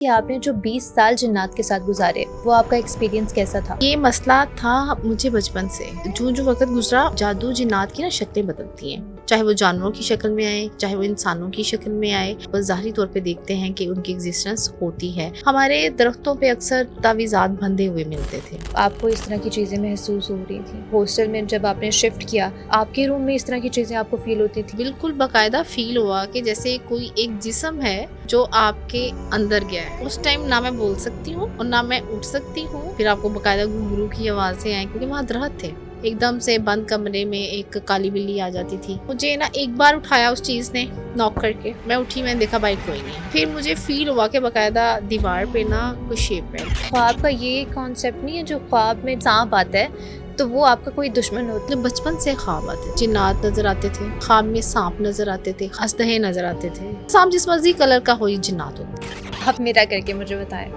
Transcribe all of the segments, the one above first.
कि आपने जो 20 साल जिन्नात के साथ गुजारे वो आपका एक्सपीरियंस कैसा था? ये मसला था मुझे बचपन से। जो जो वक्त गुजरा, जादू जिन्नात की ना शक्लें बदलती हैं, चाहे वो जानवरों की शक्ल में आए, चाहे वो इंसानों की शक्ल में आए। बस ज़ाहिरी तौर पे देखते हैं कि उनकी एग्जिस्टेंस होती है। हमारे दरख्तों पे अक्सर तावीज़ात बंधे हुए मिलते थे। आपको इस तरह की चीजें महसूस हो रही थी हॉस्टल में जब आपने शिफ्ट किया, आपके रूम में इस तरह की चीजें आपको फील होती थी? बिल्कुल बाकायदा फील हुआ कि जैसे कोई एक जिस्म है जो आपके अंदर गया है। उस टाइम ना मैं बोल सकती हूँ और ना मैं उठ सकती हूँ। फिर आपको बाकायदा घुंघरू की आवाजें आई क्योंकि वहाँ दरख्त थे। एकदम से बंद कमरे में एक काली बिल्ली आ जाती थी। मुझे ना एक बार उठाया उस चीज ने, नॉक करके। मैं उठी, मैंने देखा बाइक कोई नहीं है। फिर मुझे फील हुआ कि बाकायदा दीवार पे ना कोई शेप है। ख्वाब का ये कॉन्सेप्ट नहीं है जो ख्वाब में सांप आता है तो वो आपका कोई दुश्मन होता तो बचपन से ख्वाब आते, जिन्नात नजर आते थे, ख्वाब में सांप नजर आते थे, अजदहे नजर आते थे। सांप जिस मर्जी कलर का हो, ये जिन्नात होते। है? आप मेरा करके मुझे बताएं।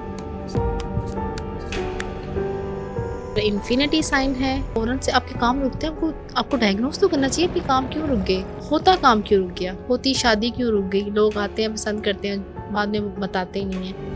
इन्फिनिटी साइन है, फौरन से आपके काम रुकते हैं। आपको डायग्नोस तो करना चाहिए कि काम क्यों रुक गए, होता काम क्यों रुक गया, होती शादी क्यों रुक गई। लोग आते हैं, पसंद करते हैं, बाद में बताते ही नहीं है।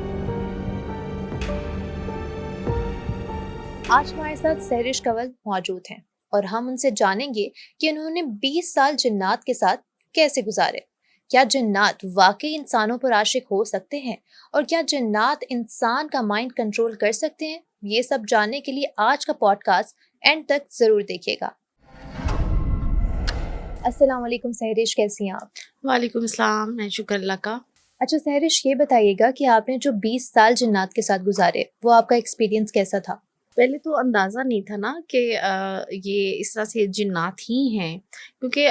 आज हमारे साथ सहरिश कंवल मौजूद हैं और हम उनसे जानेंगे कि उन्होंने 20 साल जिन्नात के साथ कैसे गुजारे। क्या जिन्नात वाकई इंसानों पर आशिक हो सकते हैं और क्या जिन्नात इंसान का माइंड कंट्रोल कर सकते हैं? ये सब जानने के लिए आज का पॉडकास्ट एंड तक जरूर देखिएगा। अस्सलाम वालेकुम सहरिश, कैसी हैं आप? वालेकुम अस्सलाम, मैं शुक्र अल्लाह का। अच्छा सहरिश, ये बताइएगा कि आपने जो 20 साल जिन्नात के साथ गुजारे वो आपका एक्सपीरियंस कैसा था? पहले तो अंदाज़ा नहीं था ना कि ये इस तरह से जिन्नात ही हैं, क्योंकि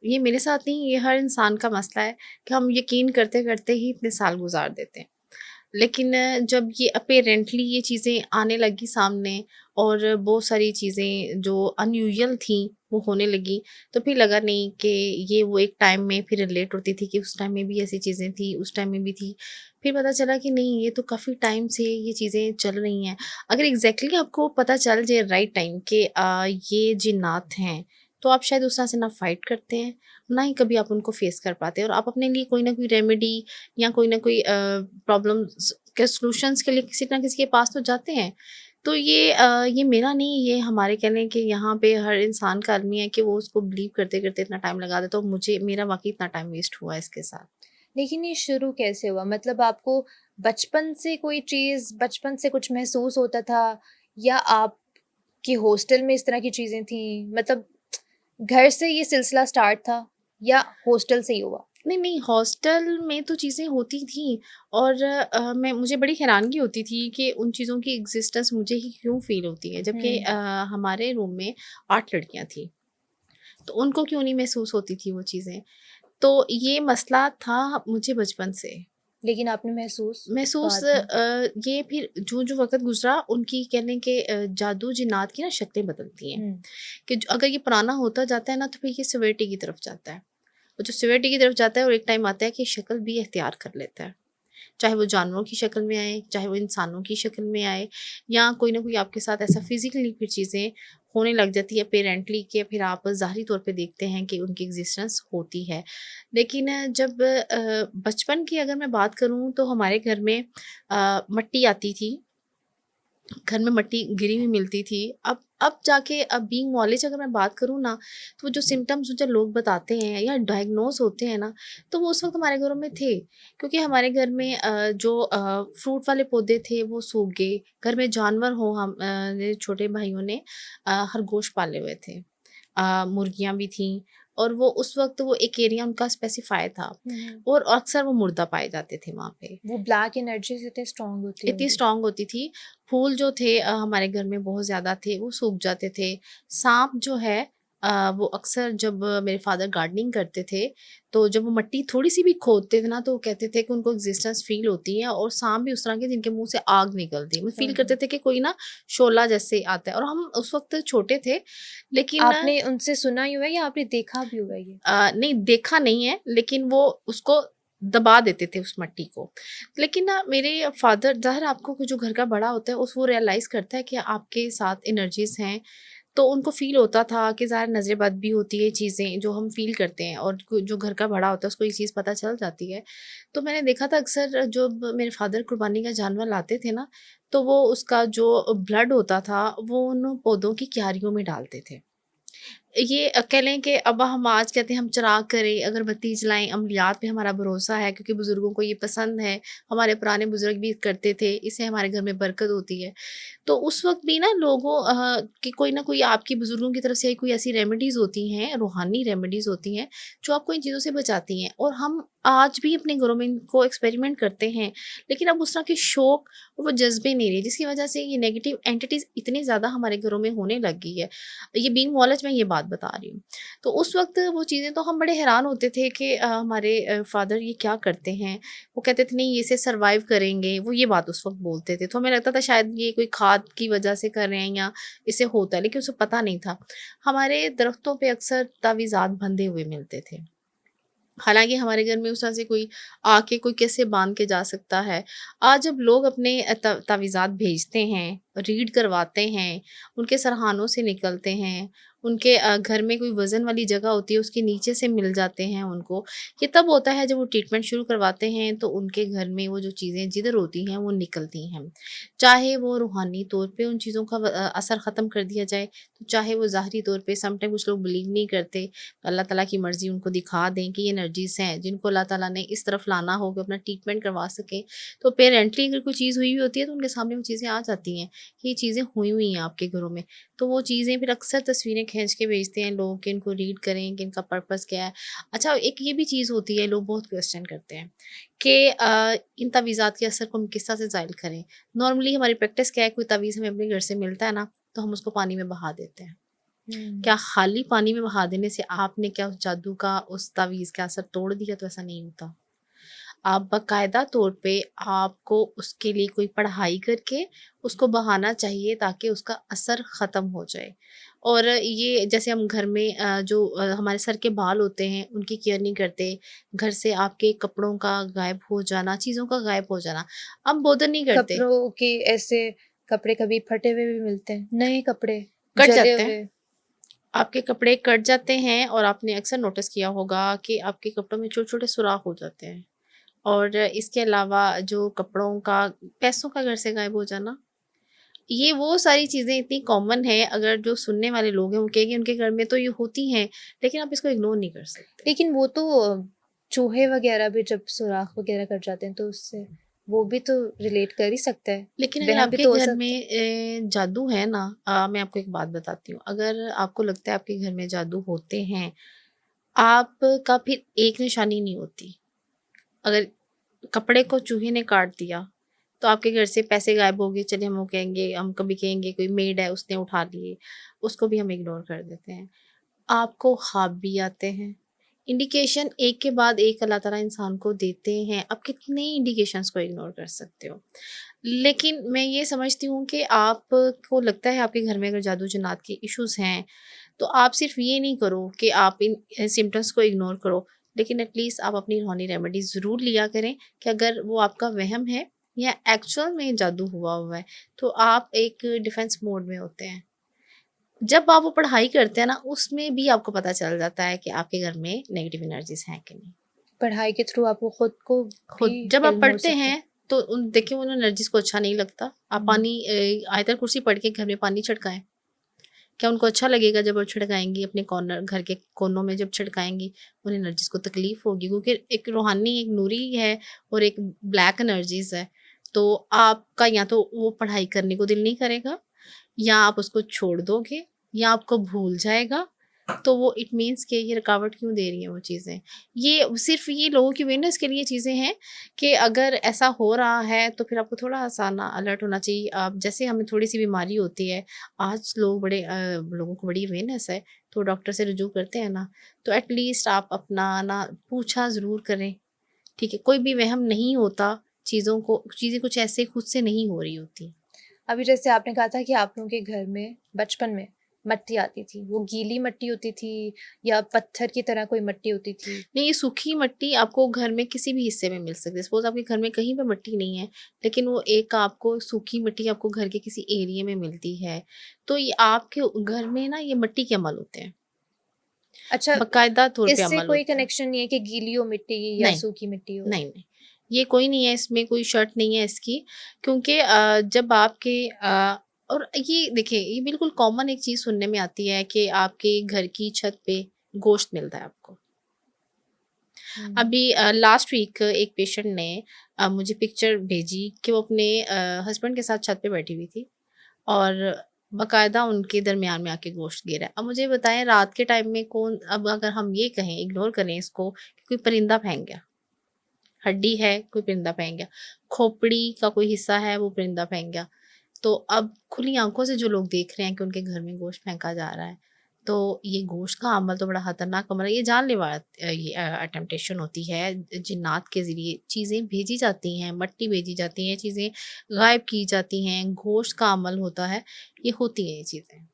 ये मेरे साथ नहीं, ये हर इंसान का मसला है कि हम यकीन करते करते ही इतने साल गुजार देते हैं। लेकिन जब ये अपेरेंटली ये चीज़ें आने लगी सामने और बहुत सारी चीज़ें जो अनयूजुअल थी वो होने लगी, तो फिर लगा नहीं कि ये वो एक टाइम में फिर रिलेट होती थी कि उस टाइम में भी ऐसी चीज़ें थी, उस टाइम में भी थी। फिर पता चला कि नहीं, ये तो काफ़ी टाइम से ये चीज़ें चल रही हैं। अगर एग्जैक्टली आपको पता चल जाए राइट टाइम कि ये जिन्नात हैं, तो आप शायद उस तरह से ना फाइट करते हैं, ना ही कभी आप उनको फेस कर पाते हैं, और आप अपने लिए कोई ना कोई रेमेडी या कोई ना कोई प्रॉब्लम्स के सॉल्यूशंस के लिए किसी ना किसी के पास तो जाते हैं। तो ये मेरा नहीं, ये हमारे कहने के यहाँ पे हर इंसान का आदमी है कि वो उसको बिलीव करते करते इतना टाइम लगा देता है। तो मुझे, मेरा वाकई इतना टाइम वेस्ट हुआ है इसके साथ। लेकिन ये शुरू कैसे हुआ? मतलब आपको बचपन से कोई चीज़, बचपन से कुछ महसूस होता था या आपके हॉस्टल में इस तरह की चीज़ें थी? मतलब घर से ये सिलसिला स्टार्ट था या हॉस्टल से ही हुआ? नहीं नहीं, हॉस्टल में तो चीज़ें होती थी, और मुझे बड़ी हैरानगी होती थी कि उन चीज़ों की एग्जिस्टेंस मुझे ही क्यों फील होती है, जबकि हुँ। हमारे रूम में 8 लड़कियां थी, तो उनको क्यों नहीं महसूस होती थी वो चीज़ें। तो ये मसला था मुझे बचपन से लेकिन आपने महसूस महसूस। बाद में? ये फिर जो जो वक़्त गुज़रा, उनकी कहने के जादू जिन्नात की ना शक्लें बदलती हैं, हुँ। कि अगर ये पुराना होता जाता है ना, तो फिर ये सिवियरिटी की तरफ जाता है, और जो सिवियरिटी की तरफ जाता है, और एक टाइम आता है कि शक्ल भी इख्तियार कर लेता है। चाहे वो जानवरों की शक्ल में आए, चाहे वो इंसानों की शक्ल में आए, या कोई ना कोई आपके साथ ऐसा फिज़िकली फिर चीज़ें होने लग जाती है पेरेंटली, कि फिर आप ज़ाहिरी तौर पे देखते हैं कि उनकी एग्जिस्टेंस होती है। लेकिन जब बचपन की अगर मैं बात करूँ, तो हमारे घर में मिट्टी आती थी, घर में मिट्टी गिरी हुई मिलती थी। अब जाके, अब बीइंग नॉलेज अगर मैं बात करूँ ना, तो वो जो सिम्पटम्स जो लोग बताते हैं या डायग्नोस होते हैं ना, तो वो उस वक़्त हमारे घरों में थे। क्योंकि हमारे घर में जो फ्रूट वाले पौधे थे वो सूख गए। घर में जानवर हो, मेरे छोटे भाइयों ने खरगोश पाले हुए थे। मुर्गियाँ भी थीं, और वो उस वक़्त वो एक एरिया उनका स्पेसिफ़ाई था, हुँ। और अक्सर वो मुर्दा पाए जाते थे वहाँ पे। वो ब्लैक एनर्जीज़ इतनी स्ट्रॉन्ग होती इतनी होंगी। स्ट्रॉन्ग होती थी। फूल जो थे हमारे घर में बहुत ज़्यादा थे, वो सूख जाते थे। साँप जो है, वो अक्सर जब मेरे फ़ादर गार्डनिंग करते थे, तो जब वो मिट्टी थोड़ी-सी भी खोदते थे ना, तो वो कहते थे कि उनको एक्जिस्टेंस फ़ील होती है, और साँप भी उस तरह के जिनके मुँह से आग निकलती है। वो फ़ील हुँ, करते हुँ। थे कि कोई ना शोला जैसे आता है, और हम उस वक़्त छोटे थे, लेकिन आपने उनसे सुना ही हुआ है या आपने देखा भी हुआ है ये? नहीं देखा नहीं है, लेकिन वो उसको दबा देते थे उस मिट्टी को। लेकिन ना मेरे फादर, ज़ाहिर आपको जो घर का बड़ा होता है, उस वो रियलाइज़ करता है कि आपके साथ एनर्जीज़ हैं, तो उनको फ़ील होता था कि ज़ाहिर नज़रें बद भी होती है चीज़ें जो हम फ़ील करते हैं, और जो घर का बड़ा होता है उसको ये चीज़ पता चल जाती है। तो मैंने देखा था अक्सर जब मेरे फ़ादर कुर्बानी का जानवर लाते थे ना, तो वो उसका जो ब्लड होता था वो उन पौधों की क्यारियों में डालते थे। ये कह लें कि अब हम आज कहते हैं हम चिराग करें, अगरबत्ती जलाएँ, अमलियात पे हमारा भरोसा है क्योंकि बुज़ुर्गों को ये पसंद है, हमारे पुराने बुज़ुर्ग भी करते थे, इससे हमारे घर में बरकत होती है। तो उस वक़्त भी ना लोगों कि कोई ना कोई आपके बुज़ुर्गों की तरफ से कोई ऐसी रेमेडीज़ होती हैं, रूहानी रेमेडीज़ होती हैं, जो आपको इन चीज़ों से बचाती हैं, और हम आज भी अपने घरों में इनको एक्सपेरिमेंट करते हैं। लेकिन अब उस तरह के शौक और वो जज़्बे नहीं रहे, जिसकी वज़ह से ये नेगेटिव एंटिटीज़ इतनी ज़्यादा हमारे घरों में होने लग गई है। ये बीइंग नॉलेज मैं ये बात बता रही हूँ। तो उस वक़्त वो चीज़ें तो हम बड़े हैरान होते थे कि हमारे फ़ादर ये क्या करते हैं? वो कहते थे नहीं इसे सर्वाइव करेंगे, वो ये बात उस वक़्त बोलते थे। तो हमें लगता था शायद ये कोई खाद की वज़ह से कर रहे हैं या इससे होता है, लेकिन उसे पता नहीं था। हमारे दरख्तों पे अक्सर तावीज़ात बंधे हुए मिलते थे। हालाँकि हमारे घर में उस तरह से कोई आके कोई कैसे बाँध के जा सकता है। आज जब लोग अपने तावीज़ात भेजते हैं, रीड करवाते हैं, उनके सरहानों से निकलते हैं, उनके घर में कोई वज़न वाली जगह होती है उसके नीचे से मिल जाते हैं उनको। ये तब होता है जब वो ट्रीटमेंट शुरू करवाते हैं तो उनके घर में वो जो चीज़ें जिधर होती हैं वो निकलती हैं। चाहे वो रूहानी तौर पे उन चीज़ों का असर ख़त्म कर दिया जाए, तो चाहे वो ज़ाहिरी तौर पे समटाइम कुछ लोग बिलीव नहीं करते। अल्लाह ताला की मर्ज़ी उनको दिखा दें कि ये एनर्जीज़ हैं जिनको अल्लाह ताला ने इस तरफ लाना हो कि अपना ट्रीटमेंट करवा सकें। तो पेरेंटली अगर कोई चीज़ हुई हुई होती है तो उनके सामने वो चीज़ें आ जाती हैं कि ये चीज़ें हुई हुई हैं आपके घरों में। तो वो चीज़ें फिर अक्सर तस्वीरें खींच के भेजते हैं लोग कि इनको रीड करें कि इनका पर्पस क्या है। अच्छा, एक ये भी चीज़ होती है, लोग बहुत क्वेश्चन करते हैं कि इन तावीज़ात के असर को हम किस तरह से ज़ाहिल करें। नॉर्मली हमारी प्रैक्टिस क्या है, कोई तावीज़ हमें अपने घर से मिलता है ना, तो हम उसको पानी में बहा देते हैं। हुँ। क्या खाली पानी में बहा देने से आपने क्या उस जादू का, उस तावीज़ का असर तोड़ दिया? तो ऐसा नहीं होता। आप बाकायदा तौर पे आपको उसके लिए कोई पढ़ाई करके उसको बहाना चाहिए ताकि उसका असर ख़त्म हो जाए। और ये जैसे हम घर में जो हमारे सर के बाल होते हैं उनकी केयर नहीं करते, घर से आपके कपड़ों का गायब हो जाना, चीज़ों का गायब हो जाना, हम बॉदर नहीं करते, कपड़ों के ऐसे कपड़े कभी फटे हुए भी मिलते हैं, नए कपड़े, कट जले जाते हैं। हुए। आपके कपड़े कट जाते हैं और आपने अक्सर नोटिस किया होगा कि आपके कपड़ों में छोटे-छोटे सुराख हो जाते हैं। और इसके अलावा जो कपड़ों का, पैसों का घर से गायब हो जाना, ये वो सारी चीज़ें इतनी कॉमन है, अगर जो सुनने वाले लोग हैं वो कहेंगे उनके घर में तो ये होती हैं, लेकिन आप इसको इग्नोर नहीं कर सकते। लेकिन वो तो चूहे वगैरह भी जब सुराख वगैरह कर जाते हैं तो उससे वो भी तो रिलेट कर ही सकता है। लेकिन अगर वहम भी आपके तो हो घर सकता है। में जादू है ना, मैं आपको एक बात बताती हूँ, अगर आपको लगता है आपके घर में जादू होते हैं, आपका फिर एक निशानी नहीं होती। अगर कपड़े को चूहे ने काट दिया, तो आपके घर से पैसे गायब हो गए, चलिए हम वो कहेंगे, हम कभी कहेंगे कोई मेड है उसने उठा लिए, उसको भी हम इग्नोर कर देते हैं। आपको ख्वाब भी आते हैं, इंडिकेशन एक के बाद एक अल्लाह ताला इंसान को देते हैं, आप कितने इंडिकेशंस को इग्नोर कर सकते हो। लेकिन मैं ये समझती हूँ कि आपको लगता है आपके घर में अगर जादू जिन्नात के इश्यूज़ हैं, तो आप सिर्फ़ ये नहीं करो कि आप इन सिम्पटम्स को इग्नोर करो, लेकिन एटलीस्ट आप अपनी रूहानी रेमेडी ज़रूर लिया करें कि अगर वो आपका वहम है या एक्चुअल में जादू हुआ हुआ है, तो आप एक डिफेंस मोड में होते हैं। जब आप वो पढ़ाई करते हैं ना, उसमें भी आपको पता चल जाता है कि आपके घर में नेगेटिव एनर्जीज़ हैं कि नहीं। पढ़ाई के थ्रू आपको खुद को भी खुद जब आप इल्म हो पढ़ते सकता है। हैं, तो उन देखिए उन एनर्जीज़ को अच्छा नहीं लगता। आप हुँ। पानी आयतल कुर्सी पढ़ के घर में पानी छिड़काएँ। क्या उनको अच्छा लगेगा जब वो छिड़काएँगी अपने कॉर्नर घर के कोनों में जब छिड़काएँगी, उन एनर्जीज़ को तकलीफ़ होगी क्योंकि एक रूहानी, एक नूरी है और एक ब्लैक एनर्जीज़ है। तो आपका या तो वो पढ़ाई करने को दिल नहीं करेगा, या आप उसको छोड़ दोगे, या आपको भूल जाएगा। तो वो इट मीन्स कि ये रुकावट क्यों दे रही हैं वो चीज़ें। ये सिर्फ़ ये लोगों की अवेयरनेस के लिए चीज़ें हैं कि अगर ऐसा हो रहा है तो फिर आपको थोड़ा-सा ना अलर्ट होना चाहिए। जैसे हमें थोड़ी-सी बीमारी होती है, आज लोग बड़े लोगों को बड़ी अवेयरनेस है, तो डॉक्टर से रुजू करते हैं ना, तो एट लीस्ट आप अपना ना पूछा ज़रूर करें, ठीक है? कोई भी वहम नहीं होता, चीज़ें कुछ ऐसे खुद से नहीं हो रही होती। अभी जैसे आपने कहा था कि आप लोगों के घर में बचपन में मट्टी आती थी, वो गीली मट्टी होती थी या पत्थर की तरह कोई मट्टी होती थी? नहीं, ये सूखी मिट्टी आपको घर में किसी भी हिस्से में मिल सकती है। सपोज़ आपके घर में कहीं पे मिट्टी नहीं है, लेकिन वो एक आपको सूखी मिट्टी आपको घर के किसी एरिया में मिलती है, तो ये आपके घर में ना ये मिट्टी के अमल होते हैं, अच्छा, बाकायदा तौर पे इससे अमल कोई होते हैं। कनेक्शन नहीं है कि गीली हो मिट्टी या नहीं, सूखी मिट्टी हो? नहीं, नहीं, ये कोई नहीं है, इसमें कोई शर्त नहीं है इसकी, क्योंकि जब आपके और ये देखिए, ये बिल्कुल कॉमन एक चीज़ सुनने में आती है कि आपके घर की छत पे गोश्त मिलता है आपको। हुँ। अभी लास्ट वीक एक पेशेंट ने मुझे पिक्चर भेजी कि वो अपने हस्बैंड के साथ छत पे बैठी हुई थी और बाकायदा उनके दरमियान में आके गोश्त गिरा है। अब मुझे बताएं, रात के टाइम में कौन, अब अगर हम ये कहें, इग्नोर करें इसको कि कोई परिंदा फेंक गया, हड्डी है कोई परिंदा फेंक गया, खोपड़ी का कोई हिस्सा है वो परिंदा फेंक गया, तो अब खुली आंखों से जो लोग देख रहे हैं कि उनके घर में गोश्त फेंका जा रहा है, तो ये गोश्त का अमल तो बड़ा खतरनाक अमल है। ये जानलेवा ये अटेम्पटेशन होती है। जिन्नात के ज़रिए चीज़ें भेजी जाती हैं, मट्टी भेजी जाती हैं, चीज़ें गायब की जाती हैं, गोश्त का अमल होता है, ये होती हैं ये चीज़ें।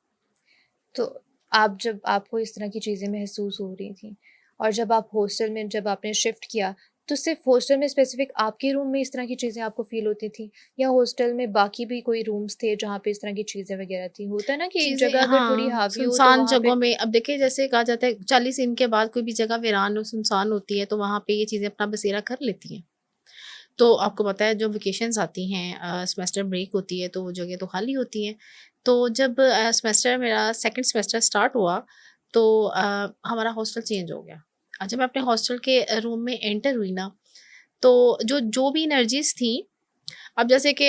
तो आप जब आपको इस तरह की चीज़ें महसूस हो रही थी और जब आप हॉस्टल में जब आपने शिफ्ट किया, तो सिर्फ़ हॉस्टल में स्पेसिफ़िक आपके रूम में इस तरह की चीज़ें आपको फ़ील होती थी या हॉस्टल में बाकी भी कोई रूम्स थे जहाँ पे इस तरह की चीज़ें वग़ैरह थी? होता है ना कि एक चीज़ें जगह अगर थोड़ी हाँ, हावी हो तो सुनसान वहाँ पे जगहों में अब देखिए, जैसे कहा जाता है 40 दिन के बाद कोई भी जगह वीरान और सुनसान होती है, तो वहाँ पे ये चीज़ें अपना बसेरा कर लेती हैं। तो आपको पता है, जो वेकेशंस आती हैं, सेमेस्टर ब्रेक होती है, तो वो जगह तो खाली होती हैं। तो जब सेमेस्टर मेरा सेकंड सेमेस्टर स्टार्ट हुआ, तो हमारा हॉस्टल चेंज हो गया। जब मैं अपने हॉस्टल के रूम में एंटर हुई ना, तो जो जो भी एनर्जीज़ थी, अब जैसे कि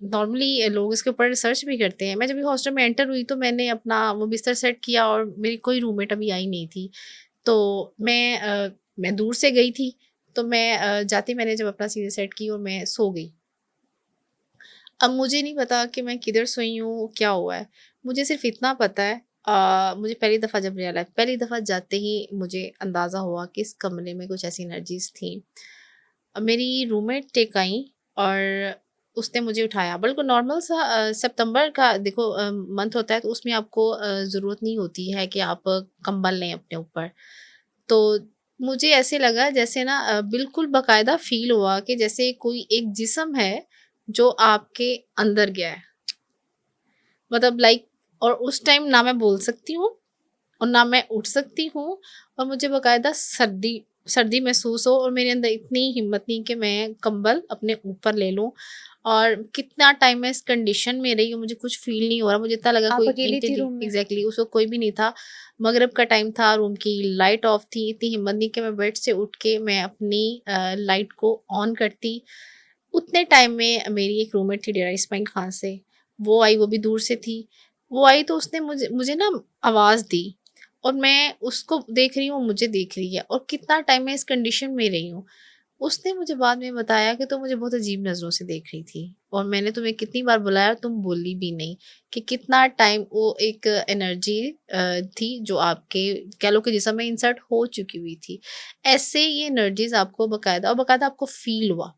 नॉर्मली लोग इसके ऊपर रिसर्च भी करते हैं। मैं जब भी हॉस्टल में एंटर हुई, तो मैंने अपना वो बिस्तर सेट किया और मेरी कोई रूममेट अभी आई नहीं थी। तो मैं दूर से गई थी, तो मैं जाते ही मैंने जब अपना चीज़ें सेट की और मैं सो गई। अब मुझे नहीं पता कि मैं किधर सोई हूँ, क्या हुआ है। मुझे सिर्फ़ इतना पता है, मुझे पहली दफ़ा जब पहली दफ़ा जाते ही मुझे अंदाज़ा हुआ कि इस कमरे में कुछ ऐसी एनर्जीज़ थी। मेरी रूममेट एक आई और उसने मुझे उठाया, बिल्कुल नॉर्मल सा सितंबर का देखो मंथ होता है, तो उसमें आपको ज़रूरत नहीं होती है कि आप कंबल लें अपने ऊपर। तो मुझे ऐसे लगा जैसे ना बिल्कुल बाकायदा फ़ील हुआ कि जैसे कोई एक जिस्म है जो आपके अंदर गया है। मतलब लाइक, और उस टाइम ना मैं बोल सकती हूँ और ना मैं उठ सकती हूँ, और मुझे बाकायदा सर्दी सर्दी महसूस हो और मेरे अंदर इतनी हिम्मत नहीं कि मैं कंबल अपने ऊपर ले लूँ। और कितना टाइम मैं इस कंडीशन में रही हूँ, मुझे कुछ फ़ील नहीं हो रहा। मुझे इतना लगा आप कोई अकेली थी रूम में? एग्ज़ैक्टली उस वक़्त कोई भी नहीं था। मगरिब का टाइम था, रूम की लाइट ऑफ़ थी, इतनी हिम्मत नहीं कि मैं बेड से उठ के मैं अपनी लाइट को ऑन करती। उतने टाइम में मेरी एक रूममेट थी डेरा इस्माइल खान से, वो आई, वो भी दूर से थी। वो आई तो उसने मुझे मुझे ना आवाज़ दी और मैं उसको देख रही हूँ, वो मुझे देख रही है, और कितना टाइम मैं इस कंडीशन में रही हूँ। उसने मुझे बाद में बताया कि तुम मुझे बहुत अजीब नज़रों से देख रही थी और मैंने तुम्हें कितनी बार बुलाया, तुम बोली भी नहीं। कि कितना टाइम वो एक एनर्जी थी जो आपके, कह लो कि जिस्म में इंसर्ट हो चुकी हुई थी। ऐसे ये एनर्जीज़ आपको बाकायदा और बाकायदा आपको फ़ील हुआ।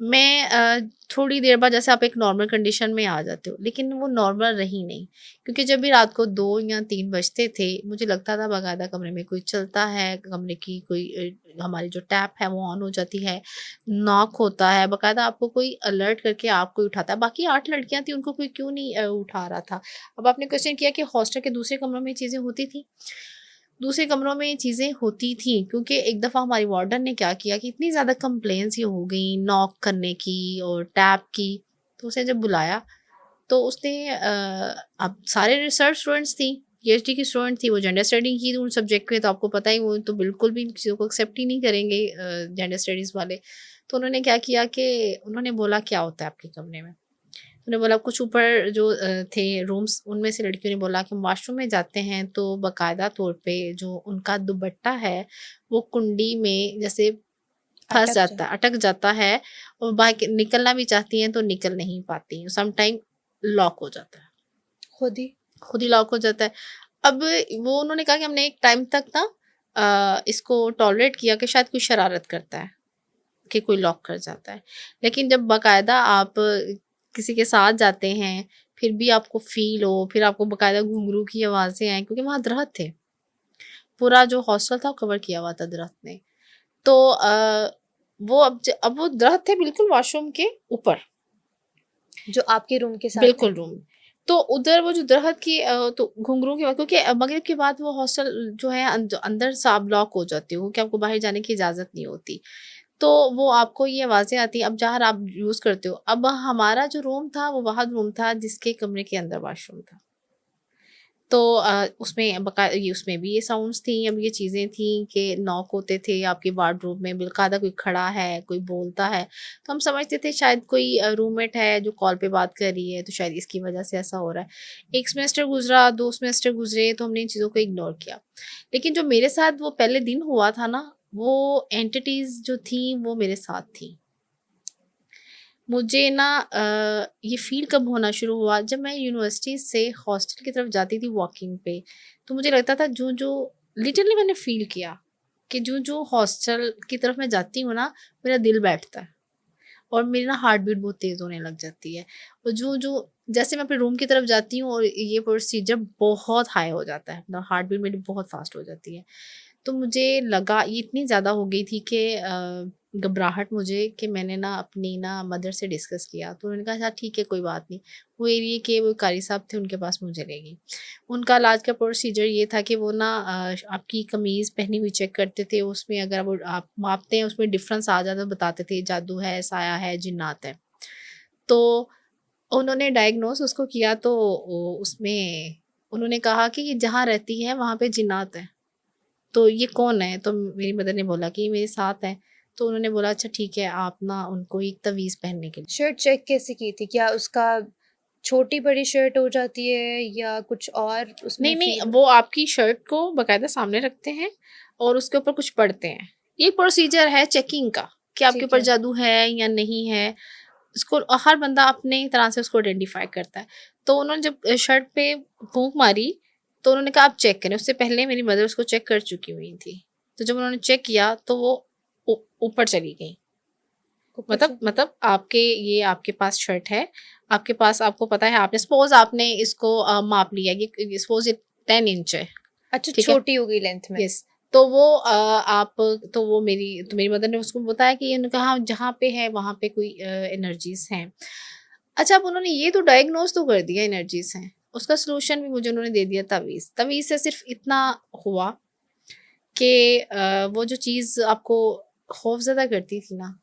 मैं थोड़ी देर बाद जैसे आप एक नॉर्मल कंडीशन में आ जाते हो, लेकिन वो नॉर्मल रही नहीं, क्योंकि जब भी रात को 2 या 3 बजते थे, मुझे लगता था बाकायदा कमरे में कोई चलता है, कमरे की कोई हमारी जो टैप है वो ऑन हो जाती है, नॉक होता है, बाकायदा आपको कोई अलर्ट करके आपको उठाता है। बाकी 8 लड़कियाँ थी, उनको कोई क्यों नहीं उठा रहा था। अब आपने क्वेश्चन किया कि हॉस्टल के दूसरे कमरों में चीज़ें होती थी। दूसरे कमरों में ये चीज़ें होती थी, क्योंकि एक दफ़ा हमारी वार्डन ने क्या किया कि इतनी ज़्यादा कंप्लेंट्स ये हो गई नॉक करने की और टैप की, तो उसे जब बुलाया, तो उसने अब सारे रिसर्च स्टूडेंट्स थी, पीएचडी की स्टूडेंट थी, वो जेंडर स्टडी की उन सब्जेक्ट के, तो आपको पता ही, वो तो बिल्कुल भी इन चीज़ों को एक्सेप्ट ही नहीं करेंगे जेंडर स्टडीज़ वाले। तो उन्होंने क्या किया कि उन्होंने बोला, क्या होता है आपके कमरे में? उन्होंने बोला कुछ ऊपर जो थे रूम्स, उनमें से लड़कियों ने बोला कि हम वॉशरूम में जाते हैं, तो बाकायदा तौर पे जो उनका दुपट्टा है वो कुंडी में जैसे फंस अटक जाता जाए। है, अटक जाता है, और बाहर निकलना भी चाहती हैं तो निकल नहीं पाती, सम टाइम लॉक हो जाता है, खुद ही? खुद ही लॉक हो जाता है। अब वो उन्होंने कहा कि हमने एक टाइम तक ना इसको टॉलरेट किया कि शायद कोई शरारत करता है कि कोई लॉक कर जाता है। लेकिन जब बाकायदा आप किसी के साथ जाते हैं, फिर भी आपको फ़ील हो, फिर आपको बाकायदा घुंघरू की आवाज़ें आएँ क्योंकि वहाँ दरख़्त थे। पूरा जो हॉस्टल था वो कवर किया हुआ था दरख़्त ने। तो वो अब वो दरख़्त थे बिल्कुल वॉशरूम के ऊपर। जो आपके रूम के साथ थे? बिल्कुल रूम। तो उधर वो जो दरख़्त की तो घुंघरू की आवाज़ क्योंकि मग़रिब के बाद वो हॉस्टल जो है अंदर सा ब्लॉक हो जाती है क्योंकि आपको बाहर जाने की इजाज़त नहीं होती। तो वो आपको ये आवाज़ें आती हैं, अब जहाँ आप यूज़ करते हो। अब हमारा जो रूम था वो वहाँ रूम था जिसके कमरे के अंदर वॉशरूम था। तो उसमें ये उसमें भी ये साउंड्स थी, अब ये चीज़ें थी कि नॉक होते थे आपके वार्डरोब में, बाकायदा कोई खड़ा है, कोई बोलता है। तो हम समझते थे शायद कोई रूममेट है जो कॉल पे बात कर रही है, तो शायद इसकी वज़ह से ऐसा हो रहा है। 1 सेमेस्टर गुज़रा, 2 सेमेस्टर गुज़रे तो हमने इन चीज़ों को इग्नोर किया। लेकिन जो मेरे साथ वो पहले दिन हुआ था ना, वो एंटिटीज़ जो थी वो मेरे साथ थी। मुझे ना ये फ़ील कब होना शुरू हुआ जब मैं यूनिवर्सिटी से हॉस्टल की तरफ जाती थी वॉकिंग पे, तो मुझे लगता था जो लिटरली मैंने फ़ील किया कि जो हॉस्टल की तरफ मैं जाती हूँ ना, मेरा दिल बैठता है और मेरी ना हार्ट बीट बहुत तेज़ होने लग जाती है। और जो जैसे मैं अपने रूम की तरफ जाती हूँ और ये प्रोसीजर बहुत हाई हो जाता है, मतलब हार्ट बीट मेरी बहुत फ़ास्ट हो जाती है। तो मुझे लगा ये इतनी ज़्यादा हो गई थी कि घबराहट मुझे कि मैंने ना अपनी ना मदर से डिस्कस किया। तो उन्होंने कहा अच्छा ठीक है कोई बात नहीं। वो एरिया के वो कारी साहब थे उनके पास मुझे ले गई। उनका इलाज का प्रोसीजर ये था कि वो ना आपकी कमीज़ पहनी हुई चेक करते थे, उसमें अगर वो आप मापते हैं उसमें डिफ़रेंस आ जाता है तो बताते थे जादू है, साया है, जिन्नात है। तो उन्होंने डायग्नोज़ उसको किया तो उसमें उन्होंने कहा कि ये जहाँ रहती है वहाँ पे जिन्नात है। तो ये कौन है? तो मेरी मदर ने बोला कि ये मेरे साथ है। तो उन्होंने बोला अच्छा ठीक है आप ना उनको एक तवीज़ पहनने के लिए शर्ट चेक कैसे की थी? क्या उसका छोटी-बड़ी शर्ट हो जाती है या कुछ और उसमें नहीं, नहीं फ़ील वो आपकी शर्ट को बाकायदा सामने रखते हैं और उसके ऊपर कुछ पढ़ते हैं। ये प्रोसीजर है चेकिंग का कि आपके ठीक ऊपर है। जादू है या नहीं है। उसको हर बंदा अपने तरह से उसको आइडेंटिफ़ाई करता है। तो उन्होंने जब शर्ट पे फूँक मारी, तो उन्होंने कहा आप चेक करें। उससे पहले मेरी मदर उसको चेक कर चुकी हुई थी। तो जब उन्होंने चेक किया तो वो ऊ ऊपर चली गई। ऊपर चली गई। मतलब आपके पास शर्ट है, आपके पास आपको पता है आपने सपोज़ आपने इसको माप लिया ये सपोज़ ये 10 इंच है, अच्छा ठीक है? छोटी हो गई लेंथ में। यस। तो वो आप तो मेरी मदर ने उसको बताया कि इन्होंने कहा जहाँ पे है वहाँ पे कोई एनर्जीज़ हैं। अच्छा अब उन्होंने ये तो डायग्नोज़ तो कर दिया एनर्जीज़ हैं, उसका सॉल्यूशन भी मुझे उन्होंने दे दिया तावीज़। तावीज़ से सिर्फ़ इतना हुआ कि वो जो चीज़ आपको खौफ़ज़दा करती थी ना,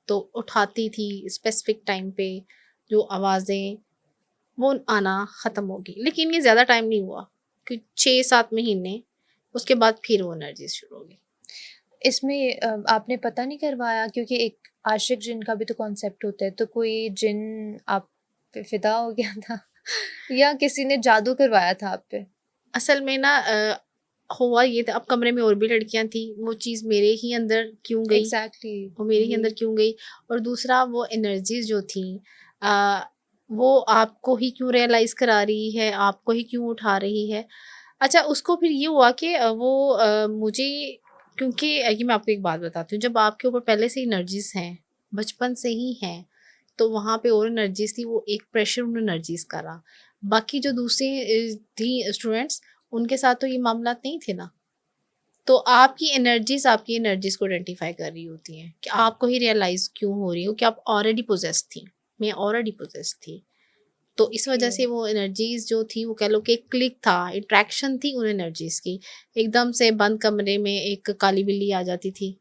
तो उठाती थी स्पेसिफ़िक टाइम पे जो आवाज़ें, वो आना ख़त्म हो गई। लेकिन ये ज़्यादा टाइम नहीं हुआ कि 6-7 महीने, उसके बाद फिर वो एनर्जीज़ शुरू हो गई। इसमें आपने पता नहीं करवाया क्योंकि एक आशिक जिन का भी तो कॉन्सेप्ट होता है, तो कोई जिन आप पे फ़िदा हो गया था या किसी ने जादू करवाया था आप पे? असल में ना हुआ ये था अब कमरे में और भी लड़कियाँ थी, वो चीज़ मेरे ही अंदर क्यों गई? एग्ज़ैक्टली वो मेरे ही अंदर ये क्यों गई? और दूसरा वो एनर्जीज़ जो थी अ, वो आपको ही क्यों रियलाइज़ करा रही है, आपको ही क्यों उठा रही है? अच्छा उसको फिर ये हुआ कि वो मुझे क्योंकि ये मैं आपको एक बात बताती हूँ, जब आपके ऊपर पहले से एनर्जीज़ हैं, बचपन से ही हैं, तो वहाँ पे और एनर्जीज़ थी, वो एक प्रेशर उन एनर्जीज़ का रहा। बाकी जो दूसरी थी स्टूडेंट्स, उनके साथ तो ये मामलात नहीं थे ना। तो आपकी एनर्जीज़ को आइडेंटिफ़ाई कर रही होती हैं कि आपको ही रियलाइज़ क्यों हो रही हो कि आप ऑलरेडी पोजेस्ड थी। मैं ऑलरेडी पोजेस्ड थी। तो इस ओके। वजह से वो एनर्जीज़ जो थी वो कह लो कि एक क्लिक था, अट्रैक्शन थी उन एनर्जीज़ की। एकदम से बंद कमरे में एक काली बिल्ली आ जाती थी।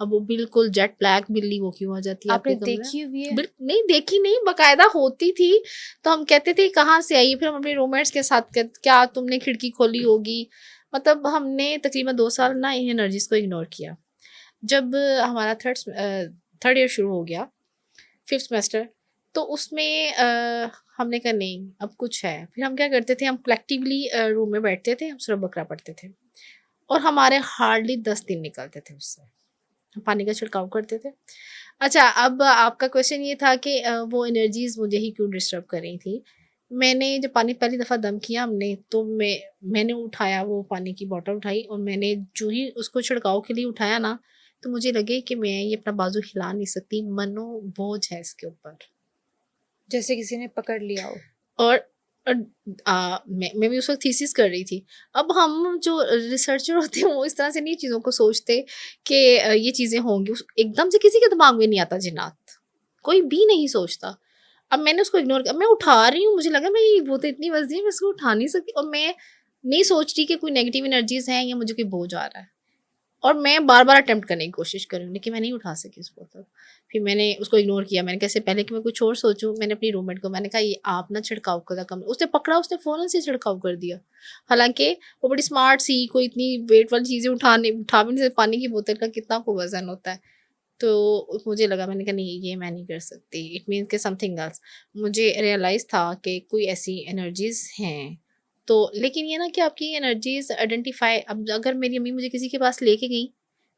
अब वो बिल्कुल जेट ब्लैक बिल्ली वो क्यों आ जाती है आपने आपके कमरे में? देखी हुई है? नहीं देखी नहीं, बाकायदा होती थी। तो हम कहते थे कहाँ से आई? फिर हम अपने रूममेट्स के साथ क्या तुमने खिड़की खोली होगी? मतलब हमने तकरीबन 2 साल ना इन एनर्जीज़ को इग्नोर किया। जब हमारा 3rd ईयर शुरू हो गया, 5th सेमेस्टर, तो उसमें हमने कहा नहीं अब कुछ है। फिर हम क्या करते थे हम कलेक्टिवली रूम में बैठते थे, हम सूरह बकरा पढ़ते थे और हमारे हार्डली 10 दिन निकलते थे उससे। हम पानी का छिड़काव करते थे। अच्छा अब आपका क्वेश्चन ये था कि वो एनर्जीज़ मुझे ही क्यों डिस्टर्ब कर रही थी। मैंने जब पानी पहली दफ़ा दम किया हमने तो मैंने उठाया वो पानी की बॉटल उठाई और मैंने जो ही उसको छिड़काव के लिए उठाया ना, तो मुझे लगे कि मैं ये अपना बाजू हिला नहीं सकती, मनो बोझ है इसके ऊपर। जैसे किसी ने पकड़ लिया हो? और मैं भी उस वक़्त थीसिस कर रही थी। अब हम जो रिसर्चर होते हैं वो इस तरह से नहीं चीज़ों को सोचते कि ये चीज़ें होंगी। उस एकदम से किसी के दिमाग में नहीं आता जिन्नात, कोई भी नहीं सोचता। अब मैंने उसको इग्नोर किया, मैं उठा रही हूँ, मुझे लगा मैं ये वो तो इतनी वज़नी है मैं इसको उठा नहीं सकती, और मैं नहीं सोच रही कि कोई नेगेटिव एनर्जीज़ हैं या मुझे कोई बोझ आ रहा है। और मैं बार-बार अटेम्प्ट करने की कोशिश कर रही हूँ, लेकिन मैं नहीं उठा सकी उस बोतल। फिर मैंने उसको इग्नोर किया, मैंने कहा इससे पहले कि मैं कुछ और सोचूँ, मैंने अपनी रूममेट को मैंने कहा ये आप ना छिड़काव करा कम, उसने पकड़ा, उसने फ़ौरन से छिड़काव कर दिया। हालाँकि वो बड़ी स्मार्ट सी, कोई इतनी वेट वाली चीज़ें उठा भी नहीं सकती, पानी की बोतल का कितना को वज़न होता है। तो मुझे लगा, मैंने कहा नहीं ये मैं नहीं कर सकती, इट मीन्स कि समथिंग एल्स। मुझे रियलाइज़ था कि कोई ऐसी एनर्जीज़ हैं। तो लेकिन ये ना कि आपकी एनर्जीज़ आइडेंटिफ़ाई, अब अगर मेरी अम्मी मुझे किसी के पास लेके गईं,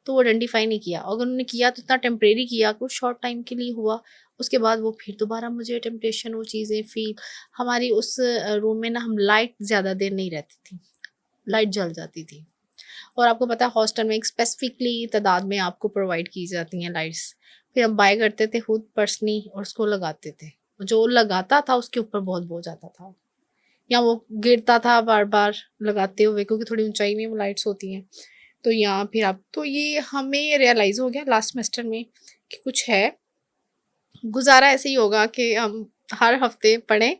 तो वो आइडेंटिफ़ाई नहीं किया। अगर उन्होंने किया तो इतना टेम्परेरी किया, कुछ शॉर्ट टाइम के लिए हुआ, उसके बाद वो फिर दोबारा मुझे टेम्पटेशन, वो चीज़ें फ़ील। हमारी उस रूम में ना हम लाइट ज़्यादा देर नहीं रहती थी, लाइट जल जाती थी। और आपको पता है हॉस्टल में एक स्पेसिफिकली तादाद में आपको प्रोवाइड की जाती हैं लाइट्स। फिर हम बाय करते थे खुद पर्सनली और उसको लगाते थे। जो लगाता था उसके ऊपर बहुत बोझ आता था, या वो गिरता था बार बार लगाते हुए, क्योंकि थोड़ी ऊंचाई में वो लाइट्स होती हैं। तो यहाँ फिर आप, तो ये हमें रियलाइज़ हो गया लास्ट सेमेस्टर में कि कुछ है। गुजारा ऐसे ही होगा कि हम हर हफ्ते पढ़ें,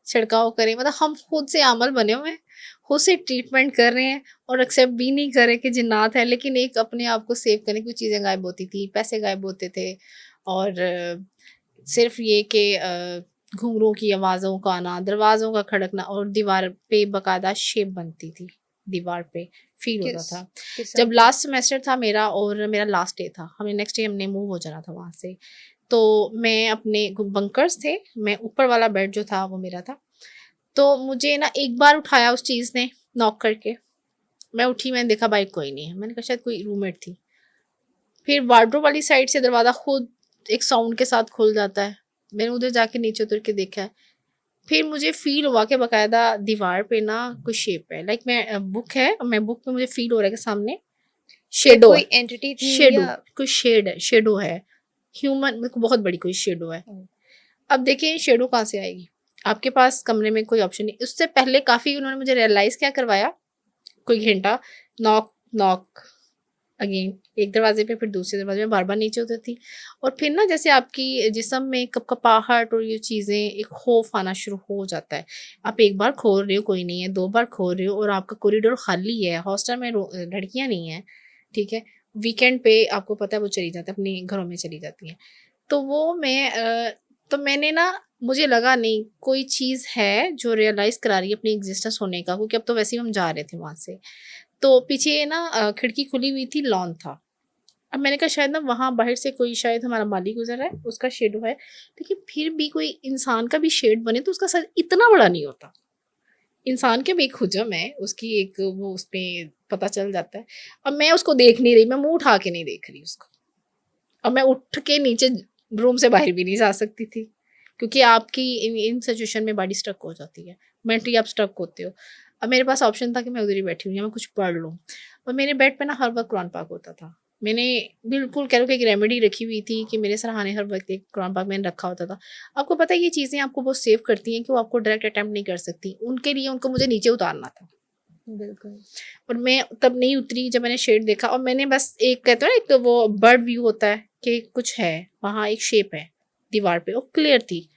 छिड़काव करें, मतलब हम खुद से आमल बने हुए हैं, खुद से ट्रीटमेंट कर रहे हैं, और एक्सेप्ट भी नहीं कर रहे कि जिन्नात है, लेकिन एक अपने आप को सेव करने की चीज़ें गायब होती थी, पैसे गायब होते थे, और सिर्फ ये कि घुंघरूओं की आवाज़ों का आना, दरवाज़ों का खड़कना, और दीवार पे बाकायदा शेप बनती थी, दीवार पे फील होता किस था। किस तरह जब की? लास्ट सेमेस्टर था मेरा और मेरा लास्ट डे था, हमें नेक्स्ट डे हमने मूव हो जाना था वहाँ से। तो मैं अपने बंकर्स थे, मैं ऊपर वाला बेड जो था वो मेरा था। तो मुझे ना एक बार उठाया उस चीज़ ने नॉक करके, मैं उठी, मैंने देखा बाइक कोई नहीं है, मैंने कहा शायद कोई रूममेट थी। फिर वार्डरोब वाली साइड से दरवाज़ा खुद एक साउंड के साथ खुल जाता है, मैंने उधर जाके नीचे उतर के देखा है। फिर मुझे फ़ील हुआ कि बाकायदा दीवार पे ना कोई शेप है, लाइक मैं बुक है, मैं बुक में मुझे फ़ील हो रहा है कि सामने क्या शेडो है, कोई एंटिटी थी शेडो, या? कोई शेड है, शेडो है, ह्यूमन, मेरे को बहुत बड़ी कोई शेडो है। अब देखिए शेडो कहाँ से आएगी? आपके पास कमरे में कोई ऑप्शन नहीं। उससे पहले काफ़ी उन्होंने मुझे रियलाइज़ क्या करवाया, कोई घंटा, नॉक, नॉक अगेन, एक दरवाजे पे फिर दूसरे दरवाजे में, बार-बार नीचे उतरती, और फिर ना जैसे आपकी जिस्म में कपकपाहट और ये चीज़ें, एक खौफ आना शुरू हो जाता है। आप एक बार खोल रहे हो कोई नहीं है, 2 बार खोल रहे हो और आपका कॉरिडोर खाली है, हॉस्टल में लड़कियाँ नहीं हैं, ठीक है? वीकेंड पे आपको पता है वो चली जाती हैं, अपने घरों में चली जाती हैं। तो वो तो मैंने ना, मुझे लगा नहीं कोई चीज़ है जो रियलाइज़ करा रही है अपनी एग्ज़िस्टेंस होने का, क्योंकि अब तो वैसे ही हम जा रहे थे वहाँ से। तो पीछे ना खिड़की खुली हुई थी, लॉन था। अब मैंने कहा शायद ना वहाँ बाहर से कोई, शायद हमारा माली गुज़र रहा है, उसका शेडो है। लेकिन फिर भी कोई इंसान का भी शेड बने तो उसका सर इतना बड़ा नहीं होता। इंसान के भी एक हुजम है, उसकी एक वो उसपे पता चल जाता है। अब मैं उसको देख नहीं रही, मैं मुँह उठा के नहीं देख रही उसको। अब मैं उठ के नीचे रूम से बाहर भी नहीं जा सकती थी, क्योंकि आपकी इन सिचुएशन में बॉडी स्टक हो जाती है, मेंटली आप स्टक होते हो। अब मेरे पास ऑप्शन था कि मैं उधर ही बैठी हूँ या मैं कुछ पढ़ लूँ, और मेरे बेड पे ना हर वक्त कुरान पाक होता था। मैंने बिल्कुल कह लो कि एक रेमेडी रखी हुई थी कि मेरे सराहने हर वक्त एक कुरान पाक मैंने रखा होता था। आपको पता है ये चीज़ें आपको बहुत सेव करती हैं कि वो आपको डायरेक्ट अटेम्प्ट नहीं कर सकती, उनके लिए उनको मुझे नीचे उतारना था। बिल्कुल। और मैं तब नहीं उतरी जब मैंने शेड देखा, और मैंने बस एक कहते हो ना, एक तो वो बर्ड व्यू होता है कि कुछ है वहाँ, एक शेप है दीवार पे, वो क्लियर थी।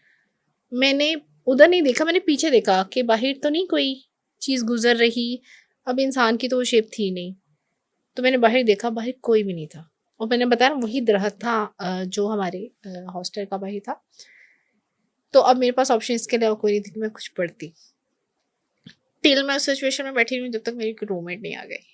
मैंने उधर नहीं देखा, मैंने पीछे देखा कि बाहर तो नहीं कोई चीज़ गुजर रही। अब इंसान की तो वो शेप थी नहीं, तो मैंने बाहर देखा, बाहर कोई भी नहीं था। और मैंने बताया ना वही दरख्त था जो हमारे हॉस्टल का बाहर था। तो अब मेरे पास ऑप्शन इसके अलावा कोई नहीं थी कि मैं कुछ पढ़ती। टिल मैं उस सिचुएशन में बैठी हुई जब तक मेरी रूममेट नहीं आ गई।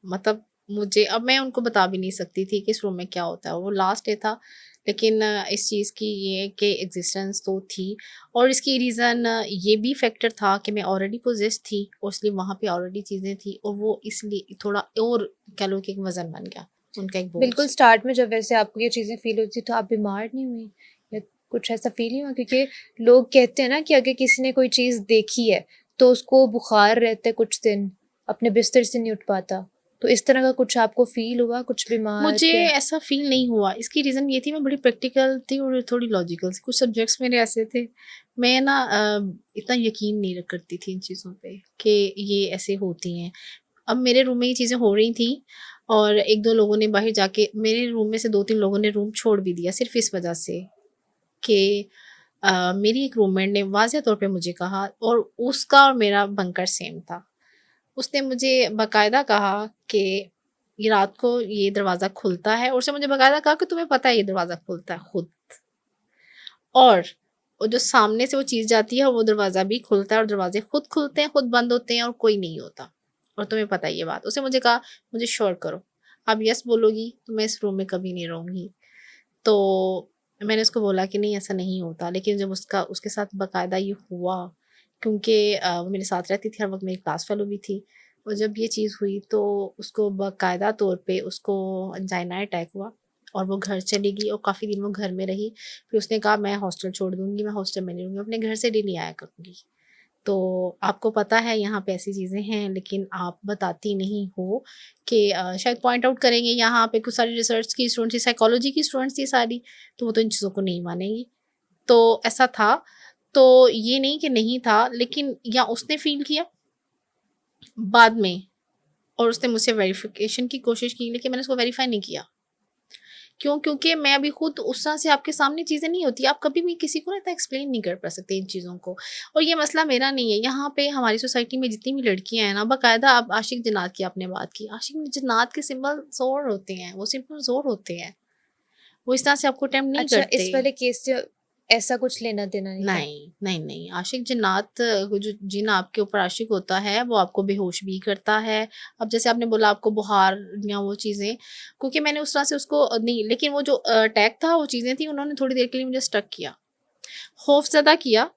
मतलब मुझे, अब मैं उनको बता भी नहीं सकती थी कि इस रूम में क्या होता है, वो लास्ट डे था। लेकिन इस चीज़ की ये कि एग्जिस्टेंस तो थी, और इसकी रीज़न ये भी फैक्टर था कि मैं ऑलरेडी पोजेस थी, और इसलिए वहाँ पे ऑलरेडी चीज़ें थी, और वो इसलिए थोड़ा और कह लो कि एक वज़न बन गया, उनका एक बोझ। बिल्कुल स्टार्ट में जब वैसे आपको ये चीज़ें फ़ील होती तो आप बीमार नहीं हुई या कुछ ऐसा फ़ील नहीं हुआ? क्योंकि लोग कहते हैं ना कि अगर किसी ने कोई चीज़ देखी है तो उसको बुखार रहता है कुछ दिन, अपने बिस्तर से नहीं उठ पाता। तो इस तरह का कुछ आपको फ़ील हुआ, कुछ बीमार मुझे या ऐसा फ़ील नहीं हुआ, इसकी रीज़न ये थी मैं बड़ी प्रैक्टिकल थी और थोड़ी लॉजिकल थी। कुछ सब्जेक्ट्स मेरे ऐसे थे, मैं ना इतना यकीन नहीं करती थी इन चीज़ों पे कि ये ऐसे होती हैं। अब मेरे रूम में ये चीज़ें हो रही थी और 1-2 लोगों ने बाहर जाके मेरे रूम में से 2-3 लोगों ने रूम छोड़ भी दिया सिर्फ़ इस वज़ह से कि मेरी एक रूममेट ने वाज़ह तौर पे मुझे कहा और उसका और मेरा बंकर सेम था। उसने मुझे बाकायदा कहा कि ये रात को ये दरवाज़ा खुलता है और उसने मुझे बाकायदा कहा कि तुम्हें पता है ये दरवाज़ा खुलता है खुद और वो जो सामने से वो चीज़ जाती है वो दरवाज़ा भी खुलता है और दरवाजे खुद खुलते हैं, खुद बंद होते हैं और कोई नहीं होता और तुम्हें पता है ये बात। उसने मुझे कहा मुझे श्योर करो, आप यस बोलोगी तो मैं इस रूम में कभी नहीं रहूँगी। तो मैंने उसको बोला कि नहीं ऐसा नहीं होता, लेकिन जब उसके साथ बाकायदा ये हुआ क्योंकि वो मेरे साथ रहती थी, हर वक़्त मेरी क्लास फ़ेलो भी थी और जब ये चीज़ हुई तो उसको बाकायदा तौर पे उसको एंजाइना अटैक हुआ और वो घर चली गई और काफ़ी दिन वो घर में रही। फिर उसने कहा मैं हॉस्टल छोड़ दूँगी, मैं हॉस्टल में नहीं रहूँगी, अपने घर से डेली आया करूँगी। तो आपको पता है यहाँ पे ऐसी चीज़ें हैं लेकिन आप बताती नहीं हो कि शायद पॉइंट आउट करेंगे यहाँ पे कुछ सारी रिसर्च की स्टूडेंट्स थी, साइकोलॉजी की स्टूडेंट्स थी सारी, तो वो तो इन चीज़ों को नहीं मानेंगी। तो ऐसा था, तो ये नहीं कि नहीं था लेकिन या उसने फ़ील किया बाद में और उसने मुझसे वेरिफ़िकेशन की कोशिश की लेकिन मैंने उसको वेरीफ़ाई नहीं किया। क्यों? क्योंकि मैं अभी खुद उस तरह से आपके सामने चीज़ें नहीं होती, आप कभी भी किसी को ना इतना एक्सप्लेन नहीं कर पा सकते इन चीज़ों को। और ये मसला मेरा नहीं है, यहाँ पे हमारी सोसाइटी में जितनी भी लड़कियाँ हैं ना, बाकायदा अब आशिक जिन्नात की आपने बात की, आशिक जिन्नात के सिंबल ज़ोर होते हैं, वो सिंबल ज़ोर होते हैं। वो इस तरह से आपको टेम्प्ट नहीं अच्छा, करते। इस वाले केस से ऐसा कुछ लेना-देना नहीं था? नहीं, नहीं, नहीं, आशिक जिन्नात वो जो जिन आपके ऊपर आशिक होता है, वो आपको बेहोश भी करता है। अब जैसे आपने बोला आपको बुखार या वो चीज़ें, क्योंकि मैंने उस तरह से उसको नहीं लेकिन वो जो अटैक था, वो चीज़ें थी, उन्होंने थोड़ी देर के लिए मुझे स्टक किया, खौफ़ज़दा किया,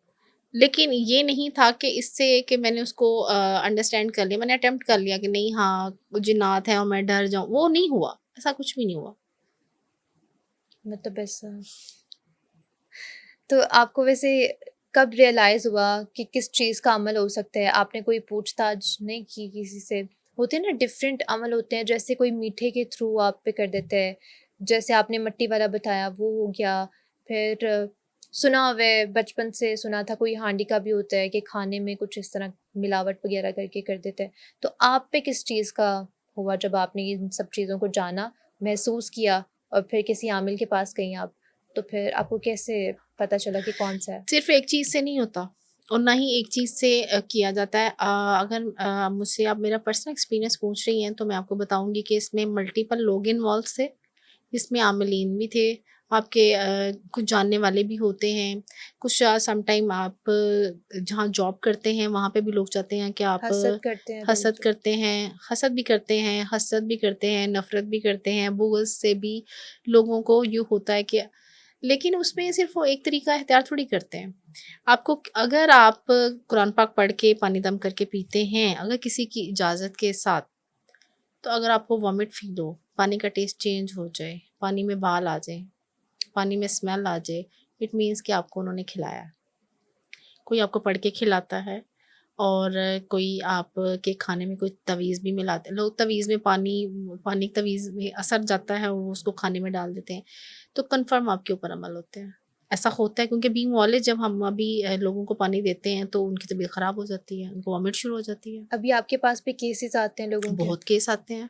लेकिन ये नहीं था कि इससे कि मैंने उसको अंडरस्टैंड कर लिया। मैंने अटेम्प्ट कर लिया कि नहीं हाँ, वो जिन्नात है और मैं डर जाऊँ, वो नहीं हुआ, ऐसा कुछ भी नहीं हुआ। मतलब ऐसा तो आपको वैसे कब रियलाइज़ हुआ कि किस चीज़ का अमल हो सकता है? आपने कोई पूछताछ नहीं की किसी से? होते हैं ना डिफरेंट अमल होते हैं, जैसे कोई मीठे के थ्रू आप पे कर देते हैं, जैसे आपने मिट्टी वाला बताया वो हो गया। फिर सुना हुआ है, बचपन से सुना था कोई हांडी का भी होता है कि खाने में कुछ इस तरह मिलावट वगैरह करके कर देते हैं। तो आप पे किस चीज़ का हुआ जब आपने इन सब चीज़ों को जाना, महसूस किया और फिर किसी आमिल के पास गईं आप? तो फिर आपको कैसे पता चला कि कौन-सा है? सिर्फ़ एक चीज़ से नहीं होता और ना ही एक चीज़ से किया जाता है। अगर मुझसे आप मेरा पर्सनल एक्सपीरियंस पूछ रही हैं, तो मैं आपको बताऊँगी कि इसमें मल्टीपल लोग इन्वॉल्व थे। इसमें आमिलीन भी थे, आपके कुछ जानने वाले भी होते हैं, कुछ समटाइम आप जहाँ जॉब करते हैं, वहाँ पे भी लोग चाहते हैं कि आप हसद करते हैं लोग हसद जो। करते हैं, हसद भी करते हैं, हसद भी करते हैं, नफ़रत भी करते हैं, बुग़्ज़ से भी लोगों को यूँ होता है कि लेकिन उसमें सिर्फ़ वो एक तरीका इख्तियार थोड़ी करते हैं। आपको अगर आप कुरान पाक पढ़ के पानी दम करके पीते हैं, अगर किसी की इजाज़त के साथ, तो अगर आपको वॉमिट फ़ील हो, पानी का टेस्ट चेंज हो जाए, पानी में बाल आ जाएँ, पानी में स्मेल आ जाए, इट मीन्स कि आपको उन्होंने खिलाया है। कोई आपको पढ़ के खिलाता है और कोई आपके खाने में कोई तवीज़ भी मिलाते हैं। लोग तवीज़ में पानी तवीज़ में असर जाता है और वो उसको खाने में डाल देते हैं। तो कन्फर्म आपके ऊपर अमल होते हैं। ऐसा होता है क्योंकि बीइंग नॉलेज जब हम अभी लोगों को पानी देते हैं तो उनकी तबीयत ख़राब हो जाती है, उनको वॉमिट शुरू हो जाती है। अभी आपके पास भी केसेज़ आते हैं लोगों के? बहुत केस आते हैं।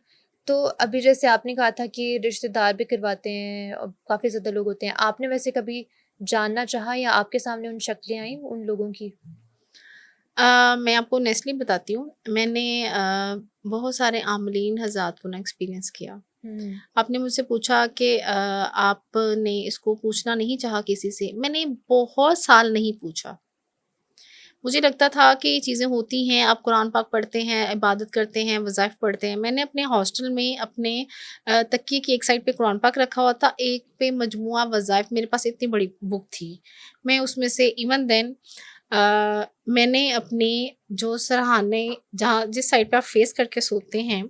तो अभी जैसे आपने कहा था कि रिश्तेदार भी करवाते हैं और काफ़ी ज़्यादा लोग होते हैं। आपने वैसे कभी जानना चाहा या आपके सामने उन शक्लें आईं उन लोगों की? मैं आपको ऑनेस्टली बताती हूँ, मैंने बहुत सारे आमलीन हज़रात को ना एक्सपीरियंस किया। हुँ। आपने मुझसे पूछा कि आपने इसको पूछना नहीं चाहा किसी से, मैंने बहुत साल नहीं पूछा। मुझे लगता था कि ये चीज़ें होती हैं, आप कुरान पाक पढ़ते हैं, इबादत करते हैं, वज़ाइफ़ पढ़ते हैं। मैंने अपने हॉस्टल में अपने तकिए की एक साइड पे कुरान पाक रखा हुआ था, एक पे मजमूआ वज़ाइफ़ मेरे पास इतनी बड़ी बुक थी। मैं उसमें से इवन देन मैंने अपने जो सरहाने जहाँ जिस साइड पे आप फेस करके सोते हैं,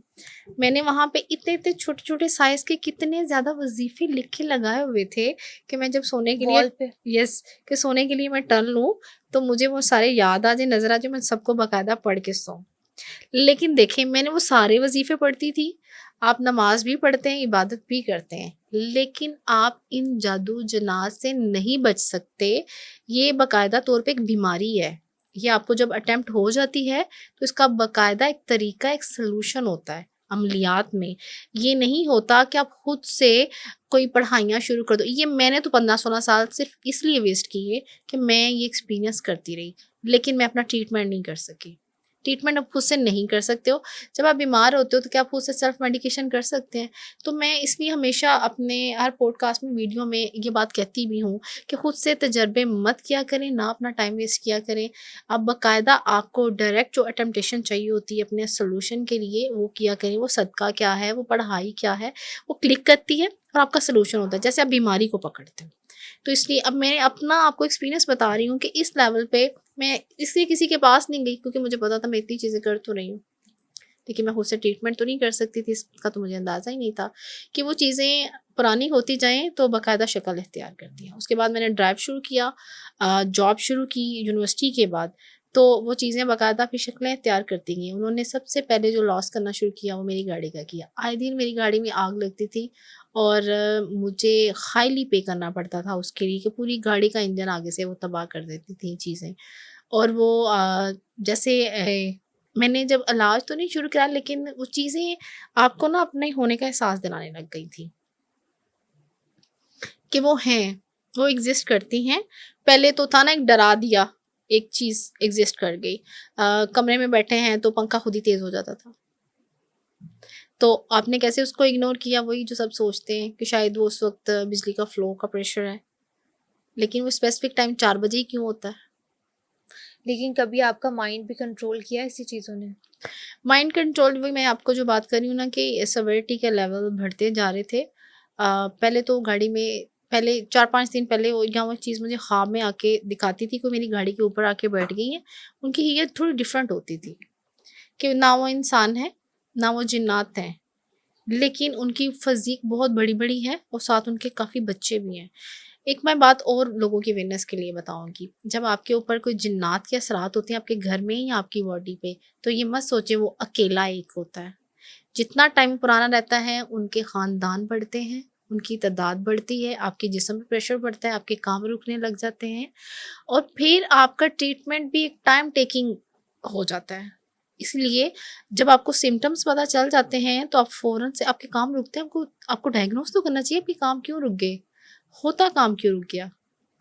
मैंने वहाँ पे इतने-इतने छोटे-छोटे साइज़ के कितने ज़्यादा वज़ीफ़े लिख के लगाए हुए थे कि मैं जब सोने के लिए वॉल पे? यस कि सोने के लिए मैं टर्न लूँ, तो मुझे वो सारे याद आ जाए, नज़र आ जाए, मैं सबको बाकायदा पढ़ के सोऊँ। लेकिन देखें, मैंने वो सारे वज़ीफ़े पढ़ती थी, आप नमाज़ भी पढ़ते हैं, इबादत भी करते हैं, लेकिन आप इन जादू जिन्नात से नहीं बच सकते। ये बाकायदा तौर पे एक बीमारी है। ये आपको जब अटेम्प्ट हो जाती है, तो इसका बाकायदा एक तरीका, एक सॉल्यूशन होता है अमलियात में। ये नहीं होता कि आप खुद से कोई पढ़ाइयाँ शुरू कर दो। ये मैंने तो 15-16 साल सिर्फ़ इसलिए वेस्ट किए कि मैं ये एक्सपीरियंस करती रही, लेकिन मैं अपना ट्रीटमेंट नहीं कर सकी। ट्रीटमेंट आप खुद से नहीं कर सकते हो। जब आप बीमार होते हो तो क्या आप खुद से सेल्फ मेडिकेशन कर सकते हैं? तो मैं इसलिए हमेशा अपने हर पॉडकास्ट में, वीडियो में ये बात कहती भी हूँ कि खुद से तजर्बे मत किया करें, ना अपना टाइम वेस्ट किया करें। आप बाकायदा आपको डायरेक्ट जो अटेम्प्टेशन चाहिए होती है अपने सॉल्यूशन के लिए, वो किया करें। वो सदका क्या है, वो पढ़ाई क्या है, वो क्लिक करती है और आपका सॉल्यूशन होता है, जैसे आप बीमारी को पकड़ते हो। तो इसलिए अब मैं अपना आपको एक्सपीरियंस बता रही हूँ कि इस लेवल पे मैं इसलिए किसी के पास नहीं गई, क्योंकि मुझे पता था मैं इतनी चीज़ें कर तो रही हूँ, लेकिन मैं खुद से ट्रीटमेंट तो नहीं कर सकती थी, इसका तो मुझे अंदाज़ा ही नहीं था कि वो चीज़ें पुरानी होती जाएँ तो बाकायदा शक्ल इख्तियार करती हैं। उसके बाद मैंने ड्राइव शुरू किया, जॉब शुरू की यूनिवर्सिटी के बाद, तो वो चीज़ें बाकायदा फिर शक्लें इख्तियार करती गईं। उन्होंने सबसे पहले जो लॉस करना शुरू किया वो मेरी गाड़ी का किया। आए दिन मेरी गाड़ी में आग लगती थी और मुझे हाईली पे करना पड़ता था उसके लिए, कि पूरी गाड़ी का इंजन आगे से वो तबाह कर देती थी चीज़ें। और वो जैसे मैंने जब इलाज तो नहीं शुरू किया, लेकिन वो चीज़ें आपको ना अपने होने का एहसास दिलाने लग गई थी कि वो हैं, वो एग्ज़िस्ट करती हैं। पहले तो था ना, एक डरा दिया, एक चीज़ एग्ज़िस्ट कर गई। कमरे में बैठे हैं तो पंखा खुद ही तेज़ हो जाता था। तो आपने कैसे उसको इग्नोर किया? वही जो सब सोचते हैं कि शायद वो उस वक़्त बिजली का फ़्लो का प्रेशर है, लेकिन वो स्पेसिफ़िक टाइम 4 बजे ही क्यों होता है? लेकिन कभी आपका माइंड भी कंट्रोल किया ऐसी चीज़ों ने? माइंड कंट्रोल, वही मैं आपको जो बात कर रही हूँ ना, कि सेवेरिटी के लेवल बढ़ते जा रहे थे। पहले तो गाड़ी में, पहले 4-5 दिन पहले वो चीज़ मुझे ख्वाब में आके दिखाती थी, कोई मेरी गाड़ी के ऊपर आके बैठ गई है। उनकी हैसियत थोड़ी डिफरेंट होती थी, कि ना वो इंसान है, ना वो जिन्नात हैं, लेकिन उनकी फ़िज़ीक बहुत बड़ी-बड़ी है और साथ उनके काफ़ी बच्चे भी हैं। एक मैं बात और लोगों की अवेयरनेस के लिए बताऊँगी, जब आपके ऊपर कोई जिन्नात के असरात होते हैं आपके घर में या आपकी बॉडी पे, तो ये मत सोचिए वो अकेला एक होता है। जितना टाइम पुराना रहता है, उनके ख़ानदान बढ़ते हैं, उनकी तादाद बढ़ती है, आपके जिस्म पे प्रेशर बढ़ता है, आपके काम रुकने लग जाते हैं और फिर आपका ट्रीटमेंट भी एक टाइम टेकिंग हो जाता है। इसलिए जब आपको सिम्पटम्स पता चल जाते हैं, तो आप फ़ौरन से, आपके काम रुकते हैं, आपको आपको डायग्नोज़ तो करना चाहिए, आपके काम क्यों रुक गए? होता काम क्यों रुक गया?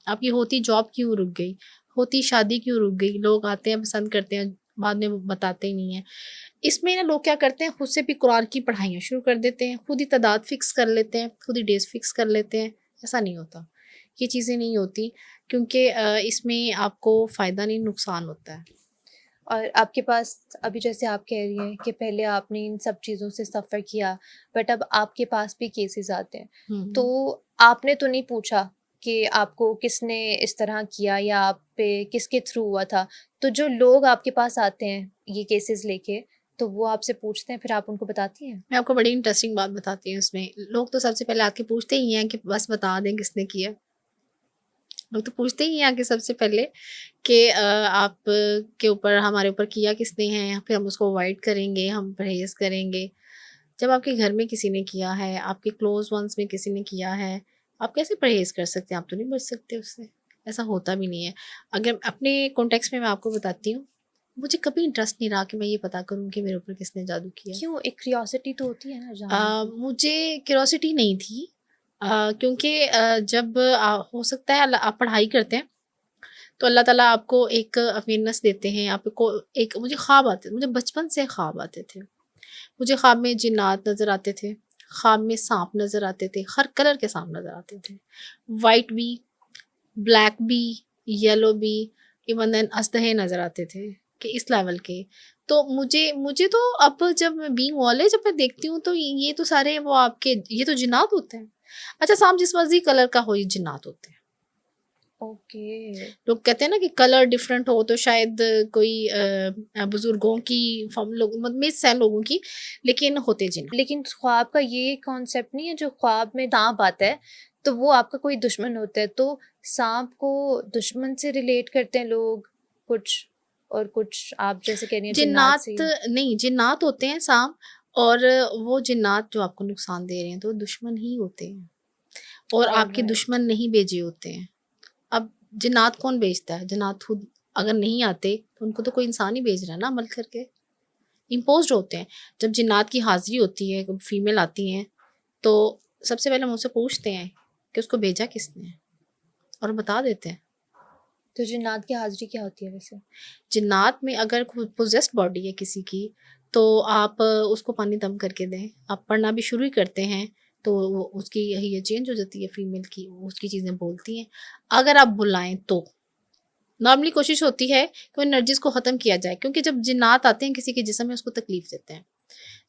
आपकी होती जॉब क्यों रुक गई? होती शादी क्यों रुक गई? लोग आते हैं, पसंद करते हैं, बाद में वो बताते ही नहीं हैं। इसमें ना लोग क्या करते हैं, खुद से भी कुरान की पढ़ाइयाँ शुरू कर देते हैं, खुद ही तादाद फ़िक्स कर लेते हैं, खुद ही डेज़ फ़िक्स कर लेते हैं। ऐसा नहीं होता, ये चीज़ें नहीं होती, क्योंकि इसमें आपको फ़ायदा नहीं, नुकसान होता है। और आपके पास अभी जैसे आप कह रही हैं कि पहले आपने इन सब चीज़ों से सफ़र किया, बट अब आपके पास भी केसेस आते हैं। हुँ, तो हुँ। आपने तो नहीं पूछा कि आपको किसने इस तरह किया या आप पे किसके थ्रू हुआ था? तो जो लोग आपके पास आते हैं ये केसेस लेके, तो वो आपसे पूछते हैं, फिर आप उनको बताती हैं? मैं आपको बड़ी इंटरेस्टिंग बात बताती हूँ इसमें। लोग तो सबसे पहले आके पूछते ही हैं कि बस बता दें किसने किया। लोग तो पूछते ही हैं आके सबसे पहले कि आप के ऊपर, हमारे ऊपर किया किसने है, फिर हम उसको अवॉइड करेंगे, हम परहेज़ करेंगे। जब आपके घर में किसी ने किया है, आपके क्लोज़ वन्स में किसी ने किया है, आप कैसे परहेज़ कर सकते हैं? आप तो नहीं बच सकते उससे, ऐसा होता भी नहीं है। अगर अपने कॉन्टेक्स्ट में मैं आपको बताती हूँ, मुझे कभी इंटरेस्ट नहीं रहा कि मैं ये पता करूँ कि मेरे ऊपर किसने जादू किया। क्यों? एक क्यूरियोसिटी तो होती है ना जानने की। मुझे क्यूरोसिटी नहीं थी, क्योंकि जब हो सकता है आप पढ़ाई करते हैं, तो अल्लाह ताला आपको एक अवेयरनेस देते हैं, आपको एक, मुझे ख्वाब आते, मुझे बचपन से ख्वाब आते थे। मुझे ख्वाब में जिन्नात नज़र आते थे, ख्वाब में साँप नज़र आते थे, हर कलर के साँप नज़र आते थे। व्हाइट भी, ब्लैक भी, येलो भी, इवन देन अजदहे नज़र आते थे, कि इस लेवल के। तो मुझे मुझे तो अब जब मैं बीइंग वाले जब मैं देखती हूँ, तो ये तो सारे वो आपके, ये तो जिन्नात होते हैं। अच्छा, साँप जिस मर्ज़ी कलर का हो, ये जिन्नात होते हैं। ओके। लोग कहते हैं ना कि कलर डिफरेंट हो तो शायद कोई बुज़ुर्गों की फॉर्म, लोग मिस है लोगों की, लेकिन होते जिन। लेकिन ख्वाब का ये कॉन्सेप्ट नहीं है, जो ख्वाब में सांप आता है तो वो आपका कोई दुश्मन होता है, तो सांप को दुश्मन से रिलेट करते हैं लोग कुछ। और कुछ आप जैसे कह रही हैं जिन्नात जिन्नात से। नहीं, जिन्नात होते हैं सांप, और वो जिन्नात जो आपको नुकसान दे रहे हैं तो दुश्मन ही होते हैं, और आपके ऑलराइट। दुश्मन नहीं भेजे होते हैं। अब जिन्नात कौन भेजता है? जिन्नात खुद अगर नहीं आते तो उनको तो कोई इंसान ही भेज रहा है ना अमल करके, इम्पोज्ड होते हैं। जब जिन्नात की हाजिरी होती है, फीमेल आती हैं, तो सबसे पहले हम उससे पूछते हैं कि उसको भेजा किसने, और बता देते हैं। तो जिन्नात की हाजिरी क्या होती है वैसे? जिन्नात में अगर पोजेस्ड बॉडी है किसी की, तो आप उसको पानी दम करके दें। आप पढ़ना भी शुरू ही करते हैं तो वो उसकी ये चेंज हो जाती है, फीमेल की उसकी चीज़ें बोलती हैं। अगर आप बुलाएं तो नॉर्मली कोशिश होती है कि एनर्जीज को ख़त्म किया जाए, क्योंकि जब जिन्नात आते हैं किसी के जिस्म में उसको तकलीफ देते हैं।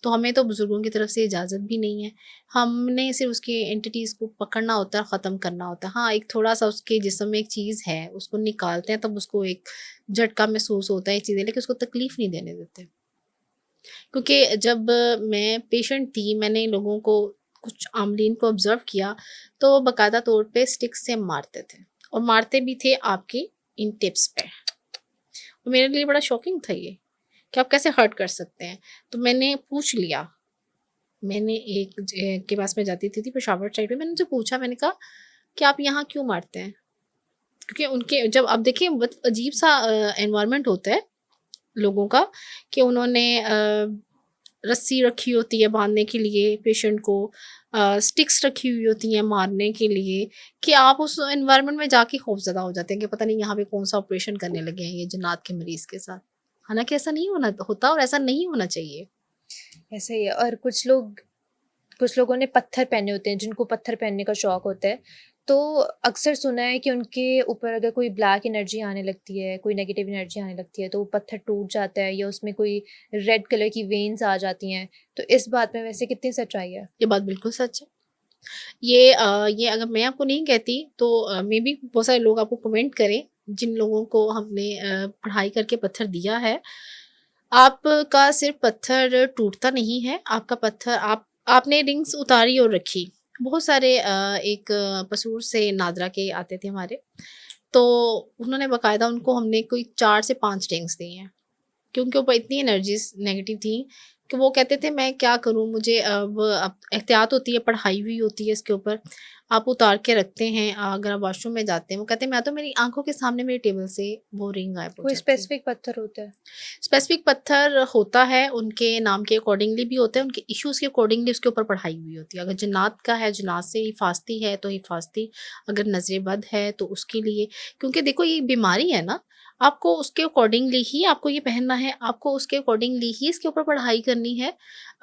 तो हमें तो बुजुर्गों की तरफ से इजाज़त भी नहीं है, हमने सिर्फ उसकी एंटिटीज़ को पकड़ना होता है, ख़त्म करना होता है। हाँ, एक थोड़ा-सा उसके जिस्म में एक चीज़ है, उसको निकालते हैं तब उसको एक झटका महसूस होता है ये चीज़ें, लेकिन उसको तकलीफ़ नहीं देने देते। क्योंकि जब मैं पेशेंट थी, मैंने लोगों को कुछ आमलीन को ऑब्ज़र्व किया, तो वो बाकायदा तौर पे स्टिक से मारते थे, और मारते भी थे आपकी इन टिप्स पे। और मेरे लिए बड़ा शॉकिंग था ये, कि आप कैसे हर्ट कर सकते हैं। तो मैंने पूछ लिया, मैंने एक के पास मैं जाती थी पेशावर साइड पे, मैंने उनसे पूछा, मैंने कहा कि आप यहाँ क्यों मारते हैं? क्योंकि उनके जब आप देखिए बहुत अजीब सा एनवायरनमेंट होता है लोगों का, कि उन्होंने रस्सी रखी होती है बांधने के लिए पेशेंट को, स्टिक्स रखी हुई होती हैं मारने के लिए, कि आप उस एनवायरनमेंट में जाके खौफज़दा हो जाते हैं कि पता नहीं यहाँ पे कौन सा ऑपरेशन करने लगे हैं ये जिन्नात के मरीज़ के साथ। हालाँकि ऐसा नहीं होना होता, और ऐसा नहीं होना चाहिए। ऐसा ही है। और कुछ लोगों ने पत्थर पहने होते हैं, जिनको पत्थर पहनने का शौक होता है। तो अक्सर सुना है कि उनके ऊपर अगर कोई ब्लैक एनर्जी आने लगती है, कोई नेगेटिव एनर्जी आने लगती है, तो वो पत्थर टूट जाता है या उसमें कोई रेड कलर की वेन्स आ जाती हैं। तो इस बात में वैसे कितनी सच्चाई है? ये बात बिल्कुल सच है। ये अगर मैं आपको नहीं कहती तो मे बी बहुत सारे लोग आपको कमेंट करें, जिन लोगों को हमने पढ़ाई करके पत्थर दिया है। आपका सिर्फ पत्थर टूटता नहीं है, आपका पत्थर आपने रिंग्स उतारी और रखी। बहुत सारे एक पसूर से नादरा के आते थे हमारे, तो उन्होंने बाकायदा उनको हमने कोई 4 से 5 रिंग्स दी हैं। क्योंकि ऊपर इतनी एनर्जीज़ नेगेटिव थी कि वो कहते थे मैं क्या करूँ, मुझे अब एहतियात होती है, पढ़ाई हुई होती है इसके ऊपर, आप उतार के रखते हैं, अगर आप वॉशरूम में जाते हैं, वो कहते हैं मैं तो मेरी आँखों के सामने मेरी टेबल से वो रिंग गायब हो कोई जाती है। स्पेसिफिक पत्थर होता है? स्पेसिफिक पत्थर होता है, उनके नाम के अकॉर्डिंगली भी होते हैं, उनके इश्यूज़ के अकॉर्डिंगली उसके ऊपर पढ़ाई हुई होती है। अगर जिन्नात का है, जिन्नात से हिफाज़ती है तो हिफाज़ती, अगर नज़र बद है तो उसके लिए, क्योंकि देखो ये बीमारी है ना, आपको उसके अकॉर्डिंगली ही आपको ये पहनना है, आपको उसके अकॉर्डिंगली ही इसके ऊपर पढ़ाई करनी है।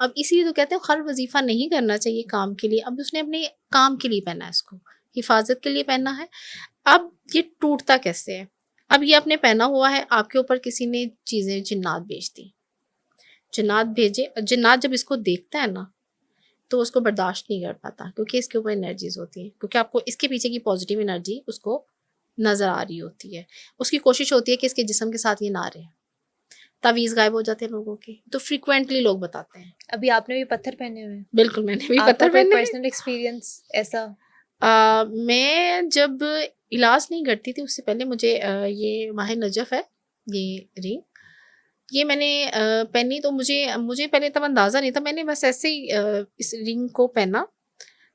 अब इसीलिए तो कहते हैं हर वज़ीफ़ा नहीं करना चाहिए काम के लिए, अब उसने अपने काम के लिए पहना है इसको, हिफाज़त के लिए पहना है। अब ये टूटता कैसे है? अब ये आपने पहना हुआ है, आपके ऊपर किसी ने चीज़ें जिन्नात भेज दी। जिन्नात भेजे, जिन्नात जब इसको देखता है ना, तो उसको बर्दाश्त नहीं कर पाता, क्योंकि इसके ऊपर एनर्जीज़ होती हैं। क्योंकि आपको इसके पीछे की पॉज़िटिव एनर्जी उसको नज़र आ रही होती है। उसकी कोशिश होती है कि इसके जिस्म के साथ ये ना रहे। तावीज़ गायब हो जाते हैं लोगों के, तो फ्रीक्वेंटली लोग बताते हैं। अभी आपने भी पत्थर पहने हुए हैं? बिल्कुल, मैंने भी आपका पत्थर कोई पहने हैं। पर्सनल एक्सपीरियंस ऐसा? मैं जब इलाज नहीं करती थी उससे पहले मुझे ये माह नजफ़ है, ये रिंग, ये मैंने पहनी, तो मुझे मुझे पहले तब अंदाज़ा नहीं था, मैंने बस ऐसे ही इस रिंग को पहना,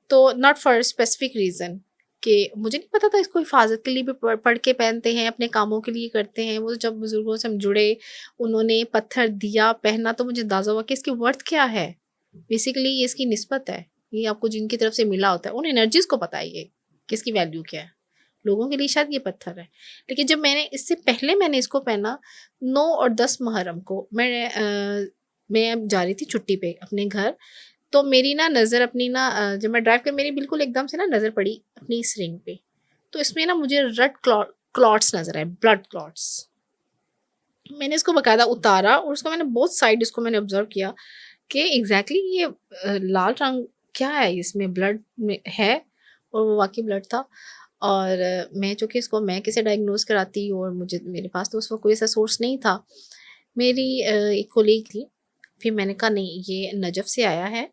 तो नॉट फॉर स्पेसिफिक रीज़न, कि मुझे नहीं पता था इसको हिफाज़त के लिए भी पढ़ के पहनते हैं, अपने कामों के लिए करते हैं। वो जब बुज़ुर्गों से हम जुड़े, उन्होंने पत्थर दिया, पहना, तो मुझे अंदाज़ा हुआ कि इसकी वर्थ क्या है। बेसिकली ये इसकी निस्बत है, ये आपको जिनकी तरफ से मिला होता है, उन एनर्जीज़ को पता है ये कि इसकी वैल्यू क्या है। लोगों के लिए शायद ये पत्थर है। लेकिन जब मैंने इससे पहले मैंने इसको पहना, 9 और 10 मुहर्रम को मैं जा रही थी छुट्टी पे अपने घर, तो मेरी ना नज़र अपनी ना जब मैं ड्राइव कर, मेरी बिल्कुल एकदम से ना नज़र पड़ी अपनी इस रिंग पे। तो इसमें ना मुझे रेड क्लॉट्स नज़र आए, ब्लड क्लॉट्स। मैंने इसको बाकायदा उतारा और उसको मैंने बोथ साइड इसको मैंने ऑब्ज़र्व किया कि एग्ज़ैक्टली ये लाल रंग क्या है, इसमें ब्लड में है, और वो वाक़ई ब्लड था। और मैं चूँकि इसको मैं कैसे डायग्नोज़ कराती, और मुझे मेरे पास तो उस वक़्त कोई ऐसा सोर्स नहीं था। मेरी एक कोलीग थी, फिर मैंने कहा नहीं ये नजफ़ से आया है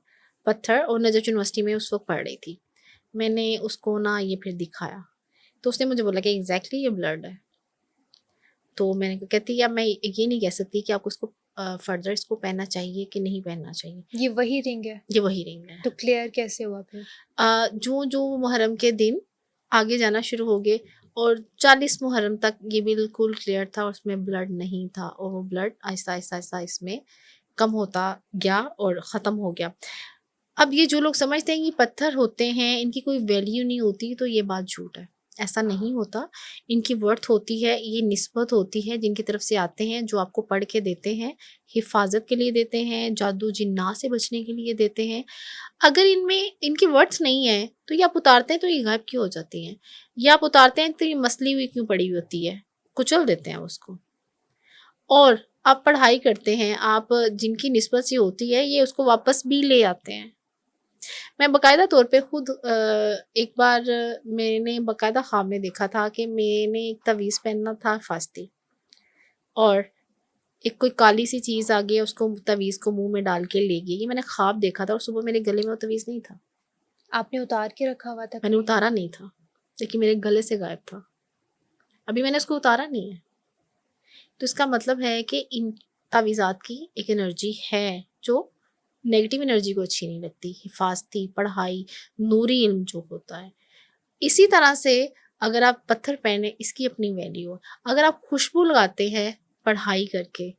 पत्थर, और नजफ़ यूनिवर्सिटी में उस वक़्त पढ़ रही थी। मैंने उसको ना ये फिर दिखाया, तो उसने मुझे बोला कि एग्ज़ैक्टली ये ब्लड है। तो मैंने कहा, कहती है, "अब मैं ये नहीं कह सकती कि आपको इसको फर्दर इसको पहनना चाहिए कि नहीं पहनना चाहिए।" ये वही रिंग है? ये वही रिंग है। तो क्लियर कैसे हुआ फिर? जो मुहर्रम के दिन आगे जाना शुरू हो गए और 40 मुहर्रम तक ये बिल्कुल क्लियर था, उसमें ब्लड नहीं था, और वो ब्लड आहिस्ता आहिस्ता आहिस्ता इसमें कम होता गया और ख़त्म हो गया। अब ये जो लोग समझते हैं कि पत्थर होते हैं, इनकी कोई वैल्यू नहीं होती, तो ये बात झूठ है। ऐसा नहीं होता। इनकी वर्थ होती है, ये निस्बत होती है जिनकी तरफ से आते हैं, जो आपको पढ़ के देते हैं, हिफाज़त के लिए देते हैं, जादू जिन्नात से बचने के लिए देते हैं। अगर इनमें इनकी वर्थ नहीं है, तो ये आप उतारते हैं तो ये गायब क्यों हो जाती हैं? या आप उतारते हैं तो ये मसली हुई क्यों पड़ी होती है? कुचल देते हैं उसको। और आप पढ़ाई करते हैं, आप जिनकी निस्बत से होती है, ये उसको वापस भी ले आते हैं। मैं बाकायदा तौर पे खुद एक बार मैंने बाकायदा ख्वाब में देखा था कि मैंने एक तवीज़ पहनना था फास्ती, और एक कोई काली सी चीज़ आ गई, उसको तवीज़ को मुँह में डाल के ले गई। ये मैंने ख्वाब देखा था, और सुबह मेरे गले में वो तवीज़ नहीं था। आपने उतार के रखा हुआ था मैंने कहीं? उतारा नहीं था, लेकिन मेरे गले से गायब था। अभी मैंने उसको उतारा नहीं है। तो इसका मतलब है कि इन तावीज़ात की एक एनर्जी है जो नेगेटिव एनर्जी को अच्छी नहीं लगती। हिफाज़ती, पढ़ाई, नूरी इल्म जो होता है। इसी तरह से अगर आप पत्थर पहने, इसकी अपनी वैल्यू है। अगर आप खुशबू लगाते हैं पढ़ाई करके,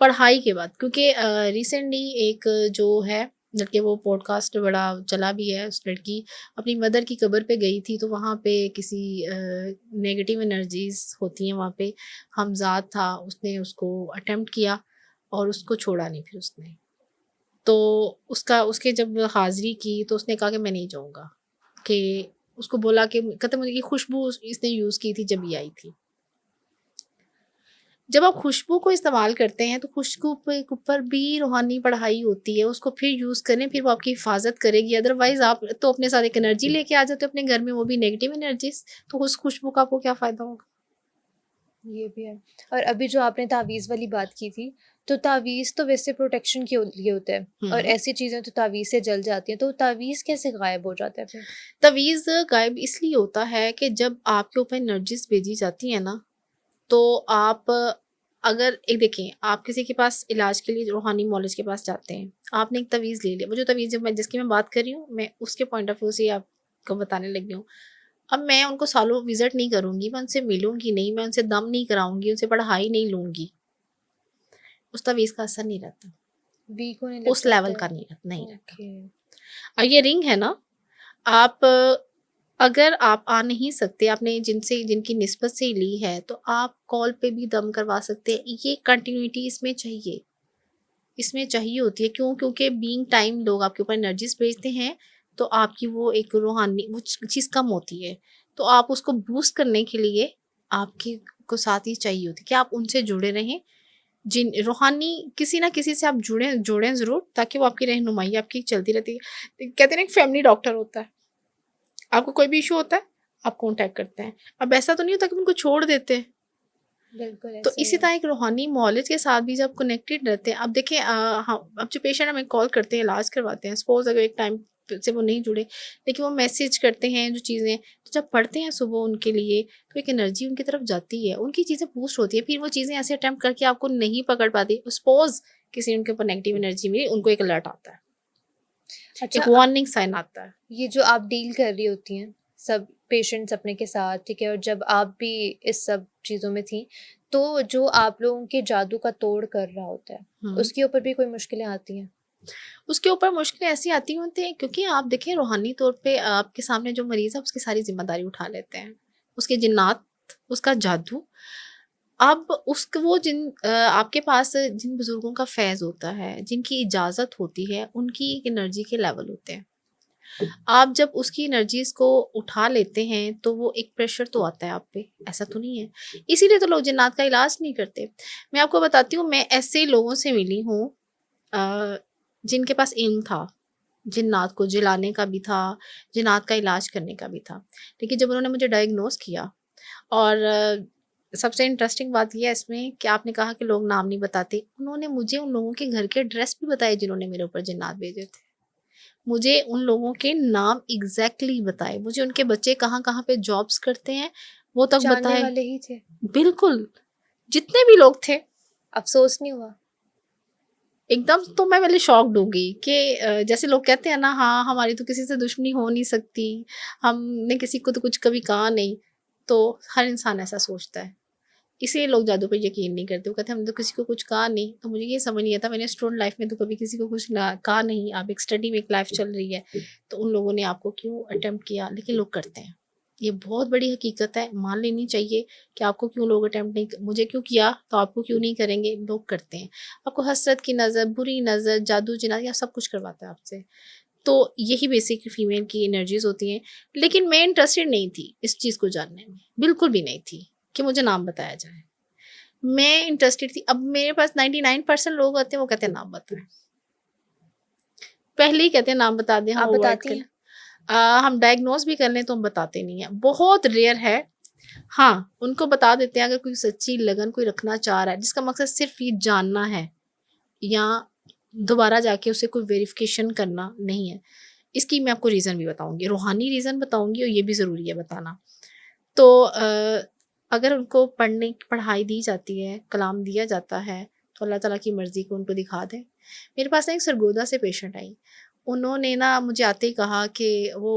पढ़ाई के बाद, क्योंकि रिसेंटली एक जो है लड़के, वो पॉडकास्ट बड़ा चला भी है, उस लड़की अपनी मदर की कब्र पे गई थी, तो वहाँ पे किसी नेगेटिव एनर्जीज होती हैं वहाँ पे, हमजाद था, उसने उसको अटेम्प्ट किया और उसको छोड़ा नहीं फिर उसने। तो उसके जब हाज़िरी की तो उसने कहा कि मैं नहीं जाऊँगा, कि उसको बोला कि कहते मुझे ये खुशबू इसने यूज़ की थी जब ये आई थी। जब आप खुशबू को इस्तेमाल करते हैं तो खुशबू पे के ऊपर भी रूहानी पढ़ाई होती है, उसको फिर यूज़ करें, फिर वो आपकी हिफाज़त करेगी। अदरवाइज़ आप तो अपने साथ एक एनर्जी लेके आ जाते हो अपने घर में, वो भी नेगेटिव एनर्जीज़, तो उस खुशबू का आपको क्या फ़ायदा होगा? ये भी है। और अभी जो आपने तावीज़ वाली बात की थी, तो तावीज़ तो वैसे प्रोटेक्शन के लिए होता है, और हुँ। ऐसी चीज़ें तो तावीज़ से जल जाती हैं, तो तावीज़ कैसे गायब हो जाता है फिर? तवीज़ गायब इसलिए होता है कि जब आपके ऊपर एनर्जीज़ भेजी जाती है ना, तो आप अगर एक देखें, आप किसी के पास इलाज के लिए रूहानी मौलवी के पास जाते हैं, आपने एक तवीज़ ले लिया, वो जो तवीज़ जो मैं जिसकी मैं बात कर रही हूँ, मैं उसके पॉइंट ऑफ व्यू से आपको बताने लगी हूँ। अब मैं उनको सालों विज़िट नहीं करूँगी, मैं उनसे मिलूँगी नहीं, मैं उनसे दम नहीं कराऊँगी, उनसे पढ़ाई नहीं लूँगी, उस तवीज़ का असर नहीं रहता, वीक होने लग उस जाता लेवल है? का नहीं रहता। ओके। और ये रिंग है ना, आप अगर आप आ नहीं सकते, आपने जिनकी निस्बत से ली है, तो आप कॉल पे भी दम करवा सकते हैं। ये कंटिन्यूटी इसमें चाहिए होती है। क्यों? क्योंकि बीइंग टाइम लोग आपके ऊपर एनर्जीज़ भेजते हैं, तो आपकी वो एक रूहानी वो चीज़ कम होती है। तो आप उसको बूस्ट करने के लिए आपकी को साथ ही चाहिए होती है कि आप उनसे जुड़े रहें। जिन रूहानी किसी न किसी से आप जुड़ें ज़रूर, ताकि वो आपकी रहनुमाई आपकी चलती रहती है। कहते हैं ना, एक फैमिली डॉक्टर होता है। आपको कोई भी इश्यू होता है, आप कॉन्टैक्ट करते हैं। अब ऐसा तो नहीं होता कि उनको छोड़ देते हैं। बिल्कुल तो ऐसा ही इसी है। तरह एक रूहानी मौलिद के साथ भी जब कनेक्टेड रहते हैं, अब देखें, हाँ, अब जो पेशेंट हमें कॉल करते हैं, इलाज करवाते हैं, सपोज़ अगर एक टाइम से वो नहीं जुड़े, लेकिन वो मैसेज करते हैं जो चीज़ें, तो जब पढ़ते हैं सुबह उनके लिए, तो एक एनर्जी उनकी तरफ जाती है, उनकी चीज़ें बूस्ट होती है, फिर वो चीज़ें ऐसे अटेम्प्ट करके आपको नहीं पकड़ पाती। सपोज़ किसी ने उनके ऊपर नेगेटिव एनर्जी मिली, उनको एक अलर्ट आता है, अच्छा, एक वार्निंग साइन आता है। ये जो आप डील कर रही होती हैं, सब पेशेंट्स अपने के साथ, ठीक है, और जब आप भी इस सब चीज़ों में थी, तो जो आप लोगों के जादू का तोड़ कर रहा होता है, हुँ। उसके ऊपर भी कोई मुश्किलें आती हैं? उसके ऊपर मुश्किलें ऐसी आती होती हैं, क्योंकि आप देखें, रूहानी तौर पे आपके सामने जो मरीज़ है उसकी सारी ज़िम्मेदारी उठा लेते हैं। उसके जिन्नात, उसका जादू। अब वो आपके पास जिन बुज़ुर्गों का फ़ैज़ होता है, जिनकी इजाज़त होती है, उनकी एक एनर्जी के लेवल होते हैं। आप जब उसकी एनर्जीज़ को उठा लेते हैं, तो वो एक प्रेशर तो आता है आप पे, ऐसा तो नहीं है। इसीलिए तो लोग जिन्नात का इलाज नहीं करते। मैं आपको बताती हूँ, मैं ऐसे लोगों से मिली हूँ अ, जिनके पास इल्म था, जिन्नात को जिलाने का भी था, जिन्नात का इलाज करने का भी था। लेकिन जब उन्होंने मुझे डायग्नोज़ किया, और सबसे इंटरेस्टिंग बात ये है इसमें कि आपने कहा कि लोग नाम नहीं बताते। उन्होंने मुझे उन लोगों के घर के एड्रेस भी बताए जिन्होंने मेरे ऊपर जिन्नात भेजे थे। मुझे उन लोगों के नाम एग्ज़ैक्टली बताए। मुझे उनके बच्चे कहाँ-कहाँ पे जॉब्स करते हैं, वो तक जानने बताए। वाले ही थे? बिल्कुल। जितने भी लोग थे अफ़सोस नहीं हुआ? एकदम, तो मैं पहले शॉक्ड हो गई कि जैसे लोग कहते हैं ना, हाँ, हमारी तो किसी से दुश्मनी हो नहीं सकती, हमने किसी को तो कुछ कभी कहा नहीं। तो हर इंसान ऐसा सोचता है, इसीलिए लोग जादू पे यकीन नहीं करते। वो कहते हैं हमने तो किसी को कुछ कहा नहीं। तो मुझे ये समझ नहीं आता, मैंने स्टूडेंट लाइफ में तो कभी किसी को कुछ ना कहा नहीं। आप एक स्टडी में एक लाइफ चल रही है, तो उन लोगों ने आपको क्यों अटेम्प्ट किया, लेकिन लोग करते हैं। ये बहुत बड़ी हकीकत है, मान लेनी चाहिए कि आपको क्यों लोग अटेम्प्ट नहीं, मुझे क्यों किया तो आपको क्यों नहीं करेंगे, लोग करते हैं। आपको हसरत की नज़र, बुरी नज़र, जादू जिना, या सब कुछ करवाता है आपसे। तो यही बेसिक फीमेल की एनर्जीज होती हैं। लेकिन मैं इंटरेस्टेड नहीं थी इस चीज़ को जानने में, बिल्कुल भी नहीं थी कि मुझे नाम बताया जाए। मैं इंटरेस्टेड थी, अब मेरे पास 99% लोग होते हैं, वो कहते हैं नाम बताएं, पहले ही कहते हैं नाम बता दें, हम आप अवॉइड बताती करें। हैं? हम डायग्नोज भी कर लें तो हम बताते नहीं हैं, बहुत रेयर है। हाँ, उनको बता देते हैं अगर कोई सच्ची लगन कोई रखना चाह रहा है, जिसका मकसद सिर्फ ये जानना है, या दोबारा जाके उसे कोई वेरिफिकेशन करना नहीं है। इसकी मैं आपको रीज़न भी बताऊंगी, रूहानी रीज़न बताऊंगी, और ये भी ज़रूरी है बताना। तो अगर उनको पढ़ाई दी जाती है, कलाम दिया जाता है, तो अल्लाह ताला की मर्ज़ी को उनको दिखा दें। मेरे पास ना एक सरगोदा से पेशेंट आई, उन्होंने ना मुझे आते ही कहा कि वो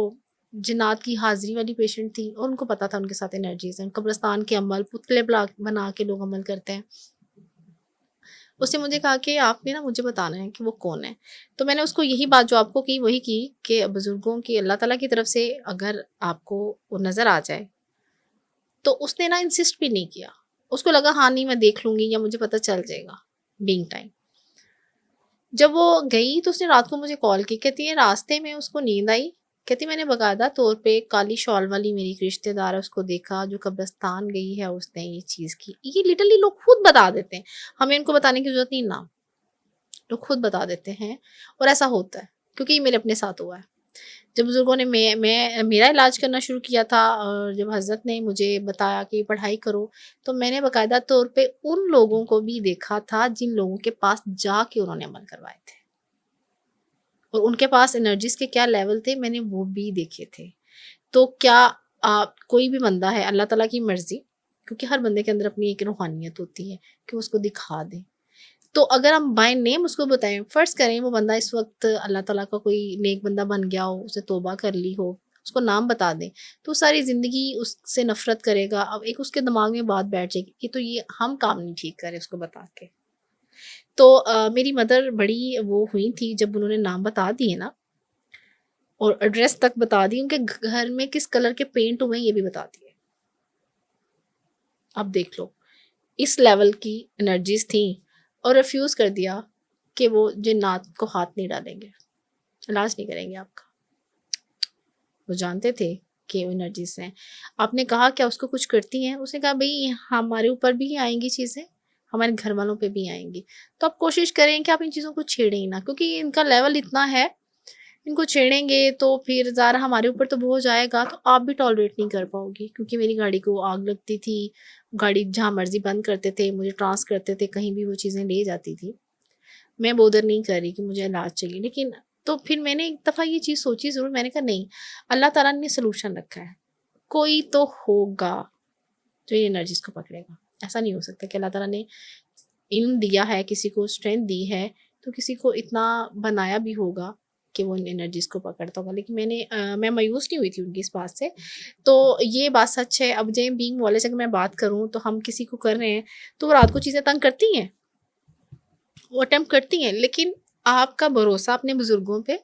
जिन्नात की हाज़िरी वाली पेशेंट थी, और उनको पता था उनके साथ एनर्जीज़ हैं। कब्रिस्तान के अमल, पुतले बना के लोग अमल करते हैं। उसने मुझे कहा कि आपने ना मुझे बताना है कि वो कौन है। तो मैंने उसको यही बात जो आपको की वही की, कि बुज़ुर्गों की अल्लाह ताला की तरफ से अगर आपको वो नज़र आ जाए, तो उसने ना इंसिस्ट भी नहीं किया। उसको लगा हाँ, नहीं मैं देख लूँगी या मुझे पता चल जाएगा बीइंग टाइम। जब वो गई तो उसने रात को मुझे कॉल की, कहती है रास्ते में उसको नींद आई, कहती मैंने बाकायदा तौर पे काली शॉल वाली मेरी एक रिश्तेदार है उसको देखा, जो कब्रिस्तान गई है, उसने ये चीज़ की। ये लिटरली लोग खुद बता देते हैं, हमें उनको बताने की ज़रूरत नहीं ना, लोग खुद बता देते हैं। और ऐसा होता है, क्योंकि ये मेरे अपने साथ हुआ है। जब बुज़ुर्गों ने मैं मेरा इलाज करना शुरू किया था, और जब हज़रत ने मुझे बताया कि पढ़ाई करो, तो मैंने बाकायदा तौर पे उन लोगों को भी देखा था जिन लोगों के पास जाके उन्होंने अमल करवाए थे, और उनके पास एनर्जीज़ के क्या लेवल थे मैंने वो भी देखे थे। तो क्या कोई भी बंदा है, अल्लाह ताला की मर्ज़ी, क्योंकि हर बंदे के अंदर अपनी एक रूहानियत होती है कि वो उसको दिखा दे। तो अगर हम बाय नेम उसको बताएँ, फ़र्ज़ करें वो बंदा इस वक़्त अल्लाह ताला का कोई नेक बंदा बन गया हो, उसने तौबा कर ली हो, उसको नाम बता दें, तो सारी ज़िंदगी उससे नफ़रत करेगा। अब एक उसके दिमाग में बात बैठ जाएगी कि तो ये हम काम नहीं ठीक कर रहे उसको बता के। तो मेरी मदर बड़ी वो हुई थी जब उन्होंने नाम बता दिए ना, और एड्रेस तक बता दी, उनके घर में किस कलर के पेंट हुए हैं ये भी बता दिए। अब देख लो, इस लेवल की एनर्जीज़ थी, और रिफ्यूज़ कर दिया कि वो जिन्नात को हाथ नहीं डालेंगे, इलाज नहीं करेंगे आपका। वो जानते थे कि वो एनर्जीज़ हैं। आपने कहा क्या उसको कुछ करती हैं? उसने कहा भई हमारे ऊपर भी आएँगी चीज़ें, हमारे घर वालों पे भी आएँगी। तो आप कोशिश करें कि आप इन चीज़ों को छेड़ें ही ना, क्योंकि इनका लेवल इतना है, इनको छेड़ेंगे तो फिर ज़ाहिर हमारे ऊपर तो बोझ आएगा, तो आप भी टॉलरेट नहीं कर पाओगी। क्योंकि मेरी गाड़ी को आग लगती थी, गाड़ी जहाँ मर्ज़ी बंद करते थे, मुझे ट्रांस करते थे, कहीं भी वो चीज़ें ले जाती थी। मैं बोदर नहीं कर रही कि मुझे इलाज चाहिए, लेकिन तो फिर मैंने एक दफ़ा ये चीज़ सोची ज़रूर, मैंने कहा नहीं, अल्लाह ताला ने सॉल्यूशन रखा है, कोई तो होगा जो ये एनर्जीज़ को पकड़ेगा। ऐसा नहीं हो सकता कि अल्लाह ताला ने इल्म दिया है, किसी को स्ट्रेंथ दी है, तो किसी को इतना बनाया भी होगा कि वो इन एनर्जीज़ को पकड़ता होगा। लेकिन मैं मायूस नहीं हुई थी उनकी इस बात से। तो ये बात सच है। अब जेम बीइंग वॉलेज अगर मैं बात करूँ, तो हम किसी को कर रहे हैं, तो वो रात को चीज़ें तंग करती हैं, वो अटेम्प्ट करती हैं, लेकिन आपका भरोसा अपने बुज़ुर्गों पे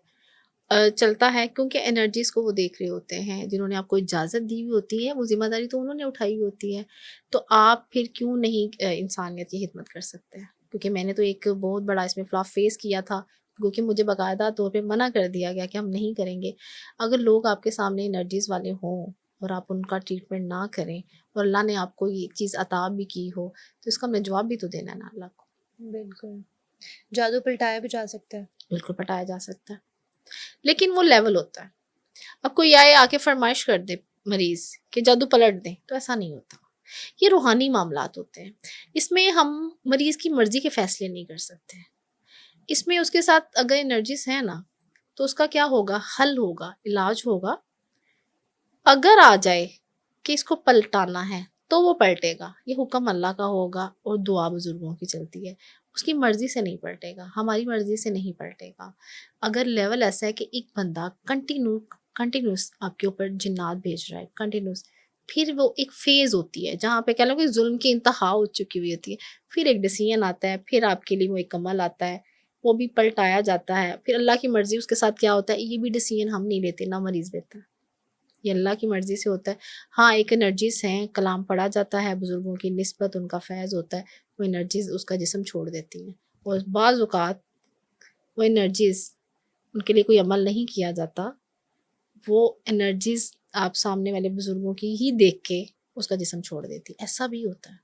चलता है, क्योंकि एनर्जीज़ को वो देख रहे होते हैं, जिन्होंने आपको इजाज़त दी हुई होती है, वो ज़िम्मेदारी तो उन्होंने उठाई हुई होती है। तो आप फिर क्यों नहीं इंसानियत की खिदमत कर सकते हैं? क्योंकि मैंने तो एक बहुत बड़ा इसमें फ्लॉ फेस किया था, क्योंकि मुझे बाकायदा तौर पे मना कर दिया गया कि हम नहीं करेंगे। अगर लोग आपके सामने एनर्जीज़ वाले हों और आप उनका ट्रीटमेंट ना करें, और अल्लाह ने आपको ये चीज़ अता भी की हो, तो इसका हमें जवाब भी तो देना है ना अल्लाह को। बिल्कुल। जादू पलटाया भी जा सकता है। बिल्कुल पटाया जा सकता है, लेकिन वो लेवल होता है। अब कोई आए आके फरमाइश कर दे मरीज कि जादू पलट दें, तो ऐसा नहीं होता। ये रूहानी मामलात होते हैं, इसमें हम मरीज की मर्जी के फैसले नहीं कर सकते। इसमें उसके साथ अगर एनर्जीज है ना, तो उसका क्या होगा, हल होगा, इलाज होगा। अगर आ जाए कि इसको पलटाना है, तो वो पलटेगा। ये हुक्म अल्लाह का होगा और दुआ बुजुर्गों की चलती है। उसकी मर्जी से नहीं पलटेगा, हमारी मर्जी से नहीं पलटेगा। अगर लेवल ऐसा है कि एक बंदा कंटिन्यूस आपके ऊपर जिन्नात भेज रहा है कंटिन्यूस, फिर वो एक फेज होती है जहाँ पे कह लो कि जुल्म की इंतहा हो चुकी हुई होती है। फिर एक डिसीजन आता है, फिर आपके लिए वो एक अमल आता है, वो भी पलटाया जाता है। फिर अल्लाह की मर्जी उसके साथ क्या होता है, ये भी डिसीजन हम नहीं लेते, ना मरीज लेता है, ये अल्लाह की मर्जी से होता है। हाँ, एक एनर्जीज हैं, कलाम पढ़ा जाता है, बुजुर्गों की निस्बत उनका फैज़ होता है, वो एनर्जीज उसका जिस्म छोड़ देती हैं। और बाज़ औक़ात वो एनर्जीज उनके लिए कोई अमल नहीं किया जाता, वो एनर्जीज आप सामने वाले बुजुर्गों की ही देख के उसका जिस्म छोड़ देती है, ऐसा भी होता है।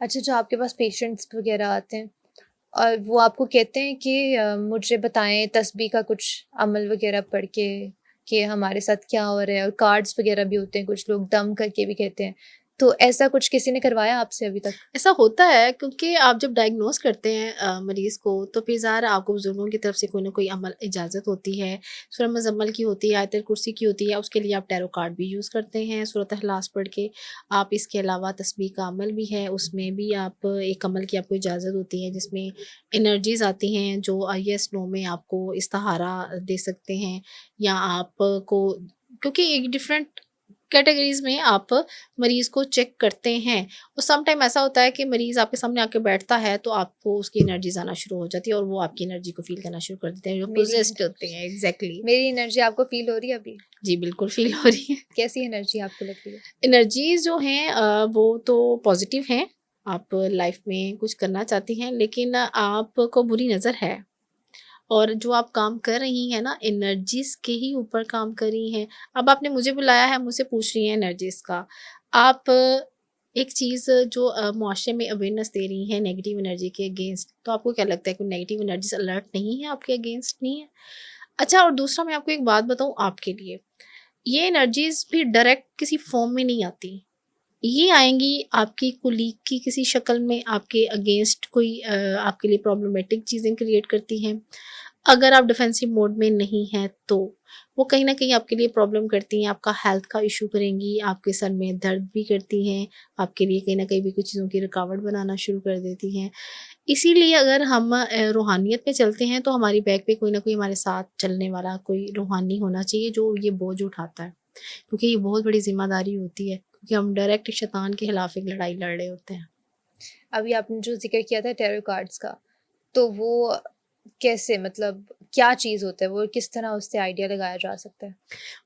अच्छा, जो आपके पास पेशेंट्स वगैरह आते हैं और वो आपको कहते हैं कि मुझे बताएं तस्बीह का कुछ अमल वगैरह पढ़ के कि हमारे साथ क्या हो रहा है, और कार्ड्स वगैरह भी होते हैं, कुछ लोग दम करके भी कहते हैं, तो ऐसा कुछ किसी ने करवाया आपसे अभी तक? ऐसा होता है क्योंकि आप जब डायग्नोस करते हैं मरीज़ को, तो फिर ज़ाहिर है आपको बुज़ुर्गों की तरफ से कोई ना कोई अमल इजाज़त होती है। सूरह मुज़म्मल की होती है, आयतुल कुर्सी की होती है, उसके लिए आप टैरो कार्ड भी यूज़ करते हैं सूरत इखलास पढ़ के। आप इसके अलावा तस्बीह का अमल भी है, उसमें भी आप एक अमल की आपको इजाज़त होती है जिसमें एनर्जीज़ आती हैं जो येस नो में आपको इस्तिहारा दे सकते हैं, या आपको, क्योंकि एक डिफरेंट कैटेगरीज़ में आप मरीज़ को चेक करते हैं। और सम टाइम ऐसा होता है कि मरीज़ आपके सामने आके बैठता है तो आपको उसकी एनर्जीज़ आना शुरू हो जाती है और वो आपकी एनर्जी को फ़ील करना शुरू कर देते हैं, जो मेरी पोजेस्ड होते हैं। एग्ज़ैक्टली। मेरी एनर्जी आपको फील हो रही है अभी? जी, बिल्कुल फ़ील हो रही है। कैसी एनर्जी आपको लग रही है? एनर्जीज़ जो हैं वो तो पॉज़िटिव हैं। आप लाइफ़ में कुछ करना चाहती हैं, लेकिन आपको बुरी नज़र है। और जो आप काम कर रही हैं ना, एनर्जीज़ के ही ऊपर काम कर रही हैं। अब आपने मुझे बुलाया है, मुझसे पूछ रही हैं एनर्जीज़ का। आप एक चीज़ जो मुआशरे में अवेयरनेस दे रही हैं नेगेटिव एनर्जी के अगेंस्ट, तो आपको क्या लगता है कि नेगेटिव एनर्जीज़ अलर्ट नहीं है, आपके अगेंस्ट नहीं है? अच्छा, और दूसरा मैं आपको एक बात बताऊँ आपके लिए, ये एनर्जीज़ भी डायरेक्ट किसी फ़ॉर्म में नहीं आती। ये आएँगी आपकी कोलीग की किसी शक्ल में, आपके अगेंस्ट कोई आपके लिए प्रॉब्लमैटिक चीज़ें क्रिएट करती हैं। अगर आप डिफेंसिव मोड में नहीं हैं तो वो कहीं न कहीं आपके लिए प्रॉब्लम करती हैं, आपका हेल्थ का इश्यू करेंगी, आपके सर में दर्द भी करती हैं, आपके लिए कहीं न कहीं भी कुछ चीज़ों की रुकावट बनाना शुरू कर देती हैं। इसीलिए अगर हम रूहानियत पे चलते हैं तो हमारी बैक पे कोई न कोई हमारे साथ चलने वाला कोई रूहानी होना चाहिए जो ये बोझ उठाता है। क्योंकि ये बहुत बड़ी ज़िम्मेदारी होती है, क्योंकि हम डायरेक्ट शैतान के खिलाफ एक लड़ाई लड़ रहे होते हैं। अभी आपने जो ज़िक्र किया था टैरो कार्ड्स का, तो वो कैसे, मतलब क्या चीज़ होता है? वो किस तरह उससे आइडिया लगाया जा सकता है?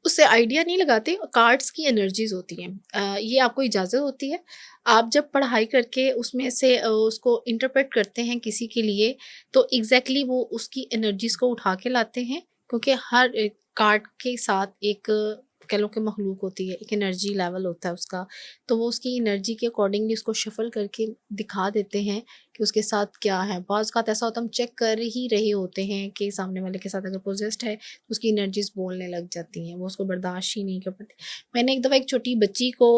उससे आइडिया नहीं लगाते, कार्ड्स की एनर्जीज़ होती हैं। ये आपको इजाज़त होती है, आप जब पढ़ाई करके उसमें से उसको इंटरप्रेट करते हैं किसी के लिए, तो एग्ज़ैक्टली वो उसकी एनर्जीज़ को उठा के लाते हैं, क्योंकि हर एक कार्ड के साथ एक कह लो कि मखलूक होती है, एक एनर्जी लेवल होता है उसका, तो वो उसकी एनर्जी के अकॉर्डिंगली उसको शफ़ल करके दिखा देते हैं कि उसके साथ क्या है। बाज़ औक़ात ऐसा होता है हम चेक कर ही रहे होते हैं कि सामने वाले के साथ अगर पोजेस्ड है, उसकी एनर्जीज़ बोलने लग जाती हैं, वो उसको बर्दाश्त ही नहीं कर पाती। मैंने एक दफ़ा एक छोटी बच्ची को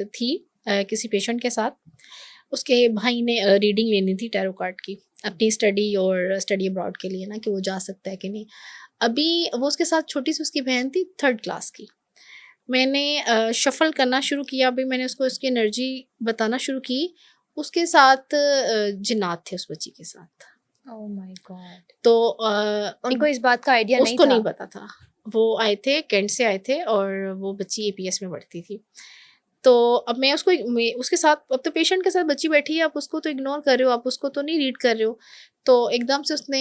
थी किसी पेशेंट के साथ, उसके भाई ने रीडिंग लेनी थी टैरो कार्ड की, अपनी स्टडी और स्टडी अब्रॉड के लिए ना, कि वो जा सकता है कि नहीं। अभी वो उसके साथ छोटी-सी उसकी बहन थी 3rd क्लास की। मैंने शफ़ल करना शुरू किया, अभी मैंने उसको उसकी एनर्जी बताना शुरू की, उसके साथ जिन्नात थे उस बच्ची के साथ। Oh my God! तो उनको इस बात का आइडिया नहीं उसको था? नहीं पता था। वो आए थे, कैंट से आए थे और वो बच्ची एपीएस में पढ़ती थी। तो अब मैं उसके साथ, अब तो पेशेंट के साथ बच्ची बैठी है, आप उसको तो इग्नोर कर रहे हो, आप उसको तो नहीं रीड कर रहे हो। तो एकदम से उसने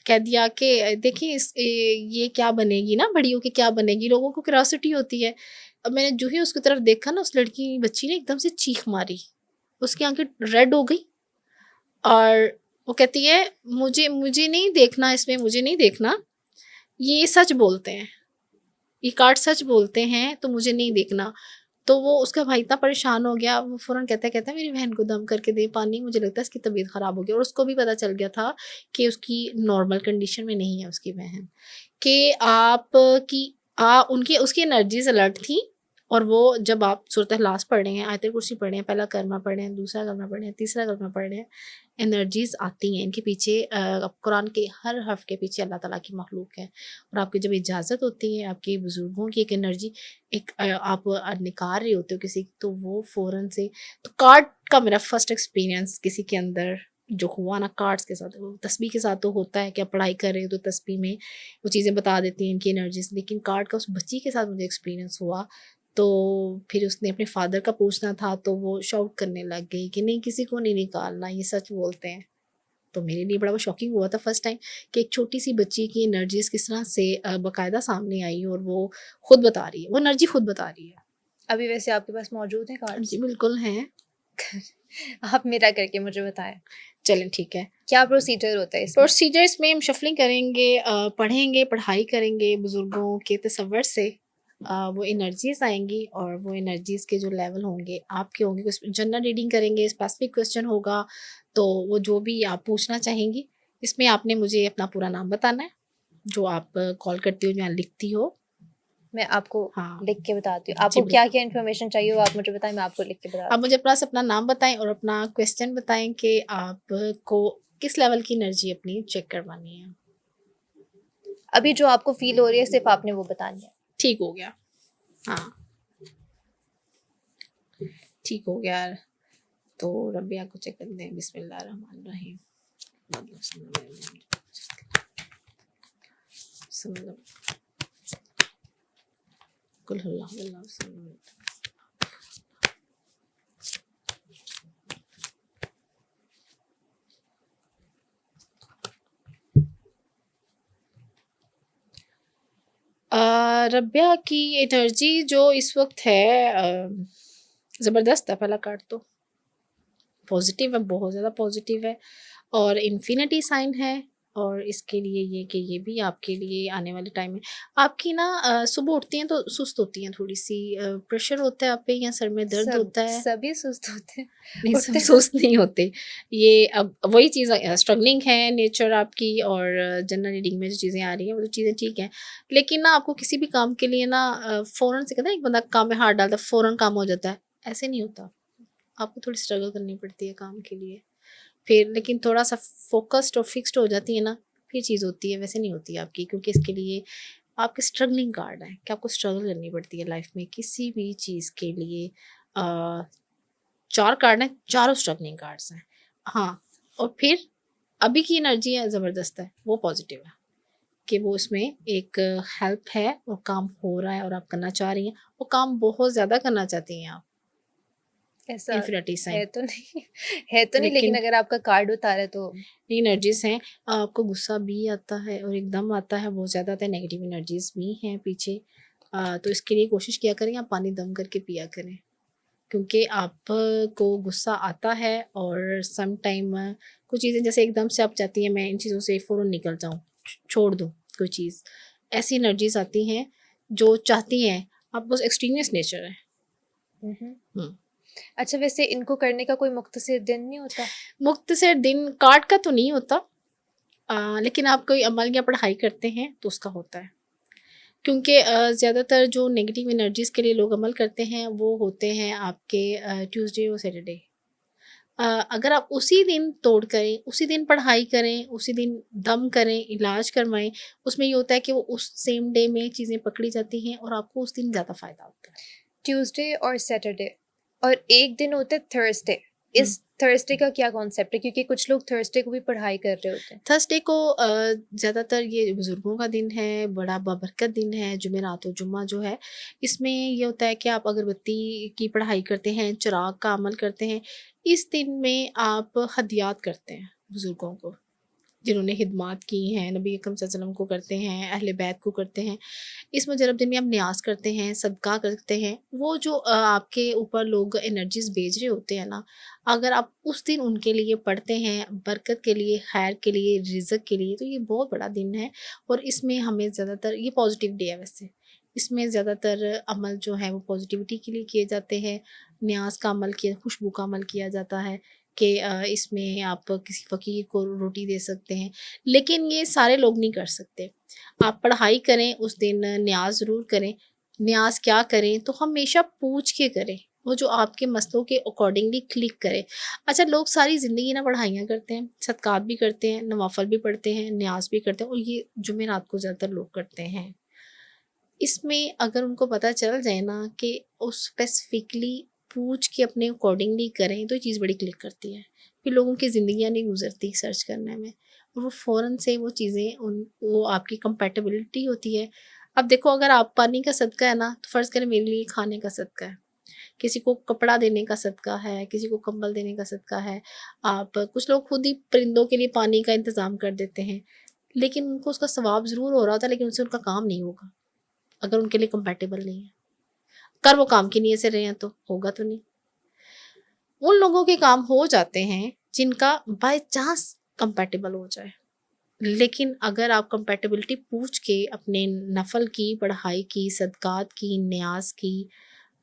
कह दिया कि देखिए ये क्या बनेगी ना, बड़ी होके क्या बनेगी? लोगों को क्यूरियोसिटी होती है। अब मैंने जो ही उसकी तरफ देखा ना, उस लड़की बच्ची ने एकदम से चीख मारी। उसकी आँखें रेड हो गई और वो कहती है, मुझे मुझे नहीं देखना इसमें, मुझे नहीं देखना। ये सच बोलते हैं, ये कार्ड सच बोलते हैं, तो मुझे नहीं देखना। तो वो उसका भाई इतना परेशान हो गया, वो फ़ौरन कहता है मेरी बहन को दम करके दे पानी, मुझे लगता है इसकी तबीयत ख़राब हो गई। और उसको भी पता चल गया था कि उसकी नॉर्मल कंडीशन में नहीं है उसकी बहन, कि आप की उनकी उसकी एनर्जीज़ अलर्ट थी और वो जब आप सूरत इखलास पढ़ रहे हैं, आयतुल कुर्सी पढ़ रहे हैं, पहला कलमा पढ़ रहे हैं, दूसरा कलमा पढ़ रहे हैं, तीसरा कलमा पढ़ रहे हैं, एनर्जीज़ आती हैं इनके पीछे। अब कुरान के हर हर्फ के पीछे अल्लाह ताला की मखलूक है, और आपकी जब इजाज़त होती है, आपके बुज़ुर्गों की एक एनर्जी, एक आप निकाल रहे होते हो किसी की, तो वो फ़ौरन से, तो कार्ड का मेरा फर्स्ट एक्सपीरियंस किसी के अंदर जो हुआ ना कार्ड्स के साथ, वो तस्बीह के साथ तो होता है कि आप पढ़ाई कर रहे हो तो तस्बीह में वो चीज़ें बता देती हैं इनकी एनर्जीज़, लेकिन कार्ड का उस बच्ची के साथ मुझे एक्सपीरियंस हुआ। तो फिर उसने अपने फादर का पूछना था, तो वो शाउट करने लग गई कि नहीं, किसी को नहीं निकालना, ये सच बोलते हैं। तो मेरे लिए बड़ा वो शॉकिंग हुआ था फर्स्ट टाइम कि एक छोटी सी बच्ची की एनर्जीज़ किस तरह से बाकायदा सामने आई, और वो खुद बता रही है, वो एनर्जी खुद बता रही है। अभी वैसे आपके पास मौजूद हैं जी कार्ड्स? बिल्कुल हैं। आप मेरा करके मुझे बताएं, चलें ठीक है। क्या प्रोसीजर होता है इसमें? प्रोसीजर्स में हम शफलिंग करेंगे, पढ़ेंगे, पढ़ाई करेंगे बुज़ुर्गों के तसव्वुर से। वो एनर्जीज़ आएँगी, और वो एनर्जीज़ के जो लेवल होंगे, आपके होंगे, कुछ जनरल रीडिंग करेंगे, स्पेसिफिक क्वेश्चन होगा, तो वो जो भी आप पूछना चाहेंगी, इसमें आपने मुझे अपना पूरा नाम बताना है, जो आप कॉल करती हो, जहाँ लिखती हो। मैं आपको हाँ, लिख के बताती हूँ। जी आपको बिल्कुल। क्या-क्या इन्फॉर्मेशन चाहिए वो आप मुझे बताएँ, मैं आपको लिख के बताती आप मुझे प्लस अपना नाम बताएँ और अपना क्वेश्चन बताएँ कि आपको किस लेवल की एनर्जी अपनी चेक करवानी है। हूँ। अभी जो आपको फ़ील हो रही है सिर्फ़ आपने वो बतानी है। ठीक हो गया। हाँ, ठीक हो गया। तो रबिया को चेक करते हैं। बिस्मिल्लाहिर्रहमानिर्रहीम। कुल हुवल्लाहु अहद। रबिया की एनर्जी जो इस वक्त है, ज़बरदस्त है। पहला कार्ड तो पॉजिटिव है, बहुत ज़्यादा पॉजिटिव है, और इन्फिनिटी साइन है, और इसके लिए ये कि ये भी आपके लिए आने वाले टाइम में आपकी ना, सुबह उठती हैं तो सुस्त होती हैं थोड़ी-सी, प्रेशर होता है आप पे, या सर में दर्द होता है? सभी सुस्त होते हैं, नहीं, सब उठते सुस्त नहीं होते। ये अब वही चीज़, स्ट्रगलिंग है नेचर आपकी, और जनरल रीडिंग में जो चीज़ें आ रही हैं वो तो चीज़ें ठीक हैं। लेकिन ना आपको किसी भी काम के लिए ना, फ़ौरन से कहते हैं एक बंदा काम में हाथ डालता है फ़ौरन काम हो जाता है, ऐसे नहीं होता। आपको थोड़ी स्ट्रगल करनी पड़ती है काम के लिए। फिर लेकिन थोड़ा-सा फ़ोकस्ड और फ़िक्स्ड हो जाती है ना, फिर चीज़ होती है, वैसे नहीं होती है आपकी, क्योंकि इसके लिए आपके स्ट्रगलिंग कार्ड हैं कि आपको स्ट्रगल करनी पड़ती है लाइफ़ में किसी भी चीज़ के लिए। अ 4 कार्ड हैं, चारों स्ट्रगलिंग कार्ड्स हैं। हाँ, और फिर अभी की एनर्जी है ज़बरदस्त है, वो पॉज़िटिव है कि वो उसमें एक हेल्प है, और काम हो रहा है और आप करना चाह रही हैं, वो काम बहुत ज़्यादा करना चाहती हैं आप, ऐसा इन्फिनिटी साइन। है तो नहीं है तो नहीं, लेकिन लेकिन अगर आपका कार्ड बता रहा है तो ये एनर्जीज़ हैं, आपको गुस्सा भी आता है और एकदम आता है, बहुत ज़्यादा आता है, नेगेटिव एनर्जीज़ भी हैं पीछे। तो इसके लिए कोशिश किया करें, आप पानी दम करके पिया करें। क्योंकि आपको गुस्सा आता है, और सम टाइम कुछ चीज़ें जैसे एकदम से आप चाहती हैं मैं इन चीज़ों से फ़ौरन निकल जाऊँ, छोड़ दूँ कोई चीज़। ऐसी एनर्जीज़ आती हैं जो चाहती हैं, आप बस एक्सट्रीमिस्ट नेचर है। हुँ। हुँ। अच्छा, वैसे इनको करने का कोई मुख्तसर दिन नहीं होता? मुख्तसर दिन कार्ड का तो नहीं होता, लेकिन आप कोई अमल या पढ़ाई करते हैं तो उसका होता है। क्योंकि ज़्यादातर जो नेगेटिव एनर्जीज़ के लिए लोग अमल करते हैं वो होते हैं आपके ट्यूसडे और सैटरडे। अगर आप उसी दिन तोड़ करें, उसी दिन पढ़ाई करें, उसी दिन दम करें, इलाज करवाएँ, उसमें ये होता है कि वो उस सेम डे में चीज़ें पकड़ी जाती हैं, और आपको उस दिन ज़्यादा फ़ायदा होता है। ट्यूसडे और सैटरडे, और एक दिन होता है थर्सडे। हुँ। इस थर्सडे का क्या कॉन्सेप्ट है? क्योंकि कुछ लोग थर्सडे को भी पढ़ाई कर रहे होते हैं। थर्सडे को ज़्यादातर ये बुज़ुर्गों का दिन है, बड़ा बाबरकत दिन है, जुमेरात और जुम्मा जो है, इसमें ये होता है कि आप अगरबत्ती की पढ़ाई करते हैं, चिराग का अमल करते हैं। इस दिन में आप हदियात करते हैं बुज़ुर्गों को। जिन्होंने खिदमात की हैं, नबी अकरम सल्लल्लाहु अलैहि वसल्लम को करते हैं, अहले बैत को करते हैं। इस मुजरब दिन में आप न्याज़ करते हैं, सदका करते हैं। वो जो आपके ऊपर लोग एनर्जीज़ भेज रहे होते हैं ना, अगर आप उस दिन उनके लिए पढ़ते हैं, बरकत के लिए, खैर के लिए, रिज़्क के लिए, तो ये बहुत बड़ा दिन है, और इसमें हमें ज़्यादातर ये पॉज़िटिव डे है वैसे। इसमें ज़्यादातर अमल जो है वो पॉज़िटिविटी के लिए किए जाते हैं। न्याज़ का अमल किया, खुशबू का अमल किया जाता है कि इसमें आप किसी फ़कीर को रोटी दे सकते हैं। लेकिन ये सारे लोग नहीं कर सकते। आप पढ़ाई करें उस दिन, न्याज़ ज़रूर करें। न्याज़ क्या करें तो हमेशा पूछ के करें, वो जो आपके मसलों के अकॉर्डिंगली क्लिक करे। अच्छा, लोग सारी ज़िंदगी ना पढ़ाइयाँ करते हैं, सदक़ात भी करते हैं, नवाफ़िल भी पढ़ते हैं, न्याज़ भी करते हैं और ये जुमेरात को ज़्यादातर लोग करते हैं। इसमें अगर उनको पता चल जाए ना कि उस स्पेसिफिकली पूछ के अपने अकॉर्डिंगली करें तो ये चीज़ बड़ी क्लिक करती है। फिर लोगों की ज़िंदगियाँ नहीं गुजरती सर्च करने में, और वो फ़ौरन से वो चीज़ें उन वो आपकी कंपैटिबिलिटी होती है। अब देखो, अगर आप पानी का सदका है ना, तो फ़र्ज़ करें मेरे लिए खाने का सदका है, किसी को कपड़ा देने का सदका है, किसी को कंबल देने का सदका है। आप कुछ लोग खुद ही परिंदों के लिए पानी का इंतज़ाम कर देते हैं, लेकिन उनको उसका सवाब ज़रूर हो रहा होता है, लेकिन उससे उनका काम नहीं होगा, अगर उनके लिए कंपैटिबल नहीं है। कर वो काम की नीयत से रहे हैं तो होगा तो नहीं। उन लोगों के काम हो जाते हैं जिनका बाय चांस कंपैटिबल हो जाए। लेकिन अगर आप कंपैटिबिलिटी पूछ के अपने नफ़ल की, पढ़ाई की, सदक़ात की, न्याज़ की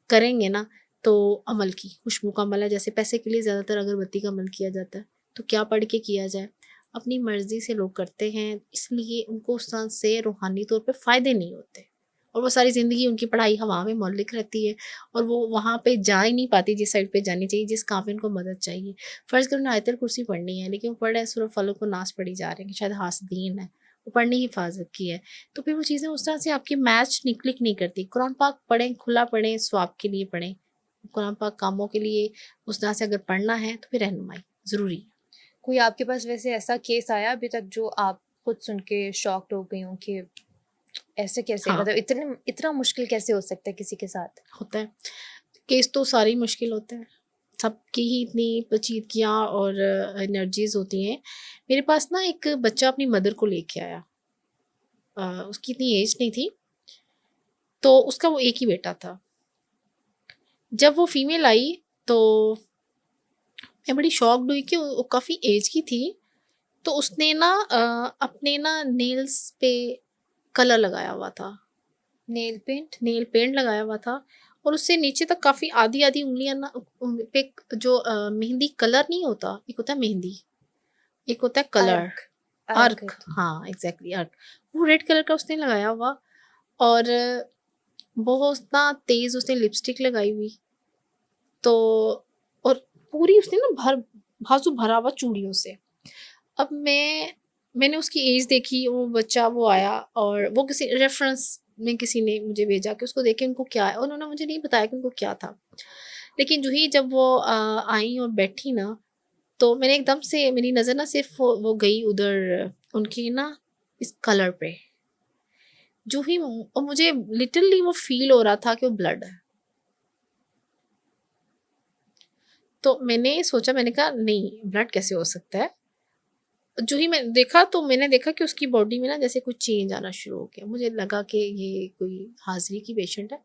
करेंगे ना, तो अमल की खुशबू का अमल है। जैसे पैसे के लिए ज़्यादातर अगरबत्ती का अमल किया जाता है, तो क्या पढ़ के किया जाए? अपनी मर्ज़ी से लोग करते हैं, इसलिए उनको उस तरह से रूहानी तौर पे फ़ायदे नहीं होते, और वो सारी ज़िंदगी उनकी पढ़ाई हवा में मुअल्लिक़ रहती है, और वो वहाँ पे जा ही नहीं पाती जिस साइड पे जानी चाहिए, जिस काम में उनको मदद चाहिए। फ़र्ज़ करो उन्हें आयतुल कुर्सी पढ़नी है, लेकिन वो पढ़ रहे हैं सूरह फ़लक और नास पढ़ी जा रहे हैं कि शायद हासदीन है, वो पढ़नी हिफ़ाज़त की है। तो फिर वो चीज़ें उस तरह से आपकी मैच नहीं क्लिक नहीं करती। कुरान पाक पढ़ें, खुला पढ़ें, सवाब के लिए पढ़ें। कुरान पाक कामों के लिए उस तरह से अगर पढ़ना है तो फिर रहनुमाई ज़रूरी है। कोई आपके पास वैसे ऐसा केस आया अभी तक जो आप खुद सुन के शॉक्ड हो गई हो कि ऐसे कैसे, हाँ, मतलब इतना मुश्किल कैसे हो सकता है किसी के साथ? होता है। केस तो सारे ही मुश्किल होते हैं। सबकी ही इतनी पेचीदगियाँ और एनर्जीज़ होती हैं। मेरे पास ना एक बच्चा अपनी मदर को लेके आया। उसकी इतनी एज नहीं थी, तो उसका वो एक ही बेटा था। जब वो फीमेल आई तो मैं बड़ी शॉक्ड हुई कि वो काफ़ी एज की थी। तो उसने ना अपने ना नेल्स पे कलर लगाया हुआ था, नेल पेंट? नेल पेंट लगाया हुआ था, और उससे नीचे तक काफ़ी आधी-आधी उँगलियाँ ना उन पे जो मेहंदी कलर नहीं होता, एक होता है मेहंदी, एक होता है कलर, अर्क। अर्क। अर्क, हाँ, एग्ज़ैक्टली अर्क। वो रेड कलर का उसने लगाया हुआ, और बहुत ना तेज़ उसने लिपस्टिक लगाई हुई। तो और पूरी उसने ना बाजू भरा हुआ चूड़ियों से। अब मैंने उसकी एज देखी, वो बच्चा वो आया, और वो किसी रेफ़रेंस में किसी ने मुझे भेजा कि उसको देखें उनको क्या है, और उन्होंने मुझे नहीं बताया कि उनको क्या था। लेकिन जो ही जब वो आई और बैठी ना, तो मैंने एकदम से मेरी नज़र ना सिर्फ़ वो गई उधर उनकी ना इस कलर पे। जो ही और मुझे लिटरली वो फ़ील हो रहा था कि वो ब्लड है। तो मैंने सोचा, मैंने कहा नहीं, ब्लड कैसे हो सकता है? जो ही मैं देखा तो मैंने देखा कि उसकी बॉडी में ना जैसे कुछ चेंज आना शुरू हो गया। मुझे लगा कि ये कोई हाज़िरी की पेशेंट है।